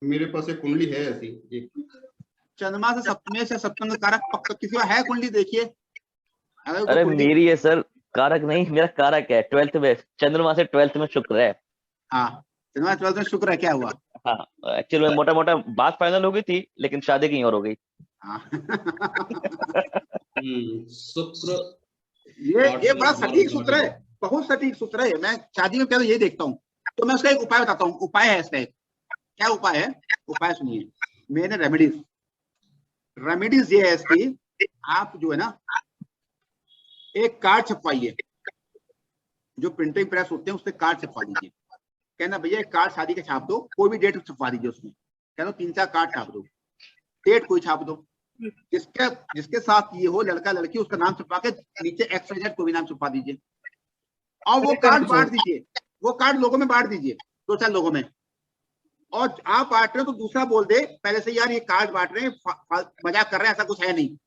मेरे पास एक कुंडली है ऐसी, चंद्रमा से सप्तमेश या सप्तम का कारक पक्का किसी का है कुंडली? देखिए। अरे मेरी है सर, कारक नहीं, मेरा कारक है 12th में, चंद्रमा से 12th में शुक्र है। हाँ, चंद्रमा 12th में शुक्र है, क्या हुआ? हाँ, एक्चुअली में मोटा बात फाइनल हो गई थी, लेकिन शादी कहीं और हो गई। हाँ। शुक्र, ये बड़ा सटीक सूत्र है, बहुत सटीक सूत्र है। मैं शादी में पहले यही देखता हूँ। तो मैं उसका एक उपाय बताता हूँ। उपाय है इसका एक, क्या उपाय है? उपाय सुनिए। मेन है रेमेडीज। रेमेडीज ये है इसकी, आप जो है ना एक कार्ड छपवाइए, जो प्रिंटिंग प्रेस होते हैं उससे कार्ड छपवा दीजिए। कहना भैया एक कार्ड शादी का छाप दो, कोई भी डेट छपवा दीजिए उसमें। कहना 3-4 कार्ड छाप दो, डेट कोई छाप दो, जिसके साथ ये हो लड़का लड़की, उसका नाम छपवा के नीचे XYZ कोई भी नाम छपवा दीजिए। और वो कार्ड बांट दीजिए, वो कार्ड लोगों में बांट दीजिए, 2-4 लोगों में। और आप बांट रहे हो तो दूसरा बोल दे पहले से, यार ये कार्ड बांट रहे हैं, मजाक कर रहे हैं, ऐसा कुछ है नहीं।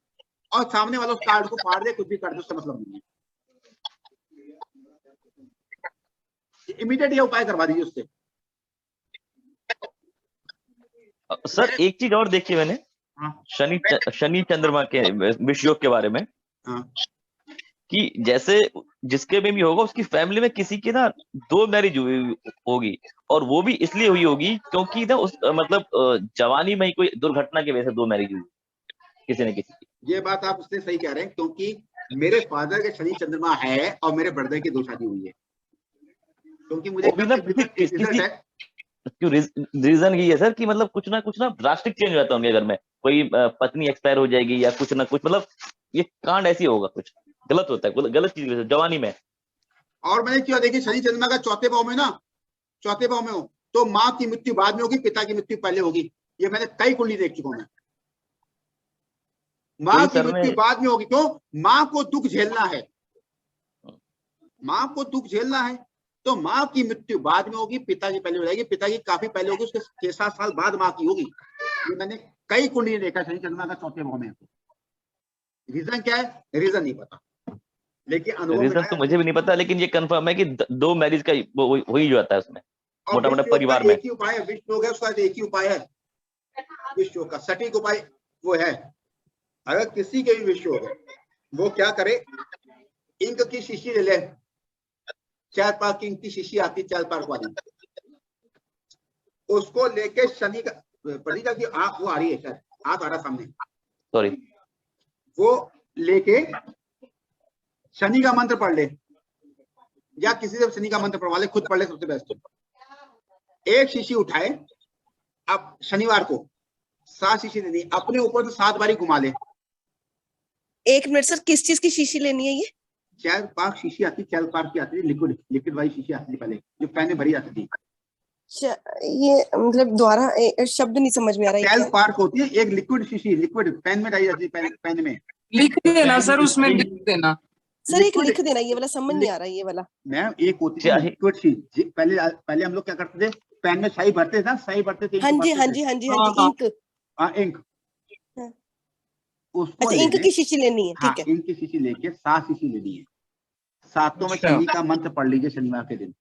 और सामने वाला उस कार्ड को फाड़ दे, कुछ भी कर दे, उसका मतलब नहीं है। इमीडिएट ये उपाय करवा दीजिए उससे। सर एक चीज और देखी मैंने, हाँ। शनि चंद्रमा के विष योग के बारे में, हाँ। कि जैसे जिसके में भी होगा उसकी फैमिली में किसी की ना 2 मैरिज होगी, और वो भी इसलिए हुई होगी क्योंकि ना उस मतलब जवानी में ही कोई दुर्घटना की वजह से 2 मैरिज हुई किसी न किसी की। ये बात आप उससे सही कह रहे हैं, क्योंकि मेरे फादर के शनि चंद्रमा है और मेरे ब्रदर की 2 शादी हुई है। क्योंकि मुझे क्यों रीजन ये है सर कि मतलब कुछ ना ड्रास्टिक चेंज हो जाता है उनके घर में, कोई पत्नी एक्सपायर हो जाएगी या कुछ ना कुछ, मतलब ये कांड ऐसी होगा, कुछ गलत होता है, गलत चीज जवानी में। और मैंने क्या देखी, शनि चंद्रमा का चौथे भाव में ना, चौथे भाव में हो तो माँ की मृत्यु बाद में होगी, पिता की मृत्यु पहले होगी। ये मैंने कई कुंडली देख चुका हूं मैं। माँ की मृत्यु बाद में होगी, क्यों? माँ को दुख झेलना है, माँ को दुख झेलना है, तो माँ की मृत्यु बाद में होगी, पिता की पहले हो जाएगी, पिता की काफी पहले होगी, उसके 6-7 साल बाद माँ की होगी। ये मैंने कई कुंडली देखा शनि चंद्रमा का चौथे भाव में। रीजन क्या है? रीजन नहीं पता, लेकिन अनुभव रीजन तो मुझे भी नहीं पता, लेकिन ये कंफर्म है कि 2 मैरिज का हो ही जाता है उसमें, मोटा मोटा परिवार में। एक ही उपाय है, विष्णु योग है उसका, एक ही उपाय है विष्णु योग का, सटीक उपाय वो है। अगर किसी के भी विष्णु योग है, वो क्या करे, इंक की शीशी ले ले, 4 पाक इंक की शीशी आती, 4 पाक वाली, उसको लेके शनि का, पढ़िएगा कि आंख वो आ रही है, सर हाथ आ रहा सामने, सॉरी, वो लेके शनि का मंत्र पढ़ ले, या किसी से शनि का मंत्र पढ़वा ले, खुद पढ़ ले, सबसे बेस्ट है। एक शीशी उठाए, अब शनिवार को 7 शीशी लेनी, अपने ऊपर से 7 बारी घुमा ले। 1 मिनट सर, किस चीज की शीशी लेनी है ये? 4 पाक शीशी आती, 4 पाक की आती थी, लिक्विड वाली शीशी आती थी पहले, जो पैन में भरी जाती थी। ये मतलब द्वारा शब्द नहीं समझ में आ रहा है। 4 पाक होती है, एक लिक्विड शीशी, लिक्विड पैन में डाली जाती है, पैन में लिख देना सर, उसमें लिख देना सर, एक लिख देना, ये वाला समझ नहीं आ रहा है ये वाला। मैम एक होती है लिक्विड शीशी, पहले हम लोग क्या करते थे, पैन में स्याही भरते थे ना, स्याही भरते थे। हाँ जी हाँ जी हाँ जी हाँ जी, इंक। हाँ इंक, उसको अच्छा, इंक की शीशी लेनी है, ठीक है। इंक की शीशी लेके 7 शीशी लेनी है, 7 में शनि का मंत्र पढ़ लीजिए शनिवार के दिन।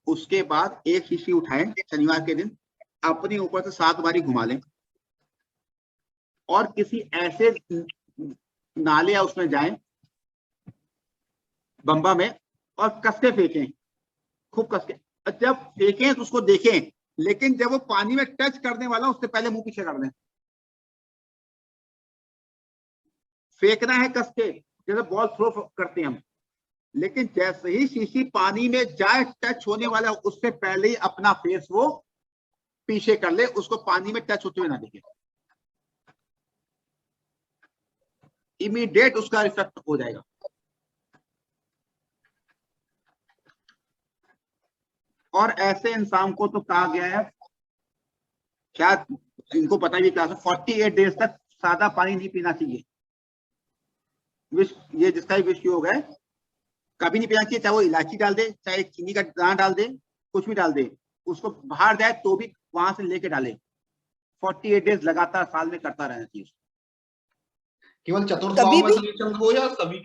उसके बाद एक शीशी उठाएं शनिवार के दिन, अपने ऊपर से 7 बारी घुमा लें, और किसी ऐसे नाले या उसमें जाएं बम्बा में, और कस के फेंकें, खूब कस के। जब फेंकें तो उसको देखें, लेकिन जब वो पानी में टच करने वाला उससे पहले मुंह पीछे कर दें। फेंकना है कस के, जैसे बॉल थ्रो करते हैं हम, लेकिन जैसे ही शीशी पानी में जाए, टच होने वाला उससे पहले ही अपना फेस वो पीछे कर ले, उसको पानी में टच होते हुए ना देखे, इमीडिएट उसका इफेक्ट हो जाएगा। और ऐसे इंसान को तो कहा गया है, शायद इनको पता भी क्या, 48 डेज तक सादा पानी नहीं पीना चाहिए। ये जिसका भी विष योग है, कभी नहीं पीना चाहिए, चाहे वो इलायची डाल दे, चाहे चीनी का दाना डाल दे, कुछ भी डाल दे, उसको बाहर जाए तो भी वहां से लेके डाले। 48 डेज लगातार साल में करता रहना चाहिए। केवल चतुर्थ भाव में शनि चंद्र हो या कभी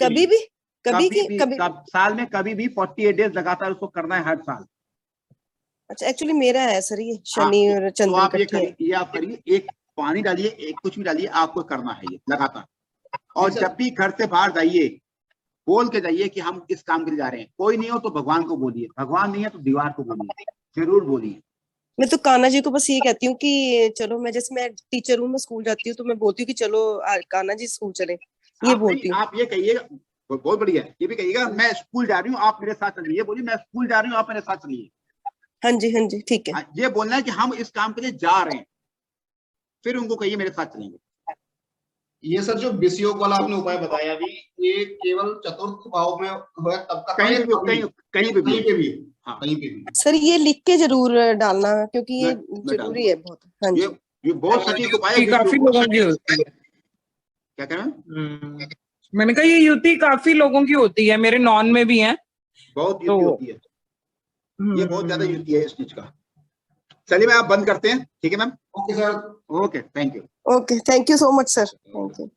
साल में कभी भी 48 डेज लगातार उसको करना है, हर साल। अच्छा, एक्चुअली मेरा है सर ये शनि और चंद्र। तो आप ये आप करिए, एक पानी डालिए, एक कुछ भी डालिए, आपको करना है ये लगातार। और जब भी घर से बाहर जाइए, बोल के जाइए कि हम इस काम के लिए जा रहे हैं। कोई नहीं हो तो भगवान को बोलिए, भगवान नहीं है तो दीवार को बोलिए, जरूर बोलिए। मैं तो कान्हा जी को बस ये कहती हूँ कि चलो, मैं जैसे मैं टीचर हूँ, मैं स्कूल जाती हूँ, तो मैं बोलती हूँ कि चलो कान्हा जी स्कूल चले, ये बोलती हूँ। आप ये कहिएगा, बहुत बढ़िया, ये भी कहिएगा मैं स्कूल जा रही हूँ, आप मेरे साथ चलिए। बोलिए मैं स्कूल जा रही हूँ, आप मेरे साथ चलिए। हाँ जी ठीक है। ये बोलना है कि हम इस काम के लिए जा रहे हैं, फिर उनको कहिए मेरे साथ चलेंगे। ये सर जो विषयोग वाला आपने उपाय बताया अभी, ये केवल चतुर्थ भाव में होगा तब का कहीं पे भी कहीं पे भी हाँ। कहीं पे भी। सर ये लिख के जरूर डालना क्योंकि ये मैं जरूरी है बहुत। हाँ जी, ये बहुत सटीक उपाय है। काफी लोगों की होती है। क्या कह रहे हैं? मैंने कहा ये युति काफी लोगों की होती है, मेरे नॉन में भी है। बहुत युति होती है, ये बहुत ज्यादा युति है इस चीज का। चलिए मैं आप बंद करते हैं, ठीक है ma'am. Okay sir, okay, thank you. Okay, thank you so much sir, thank you.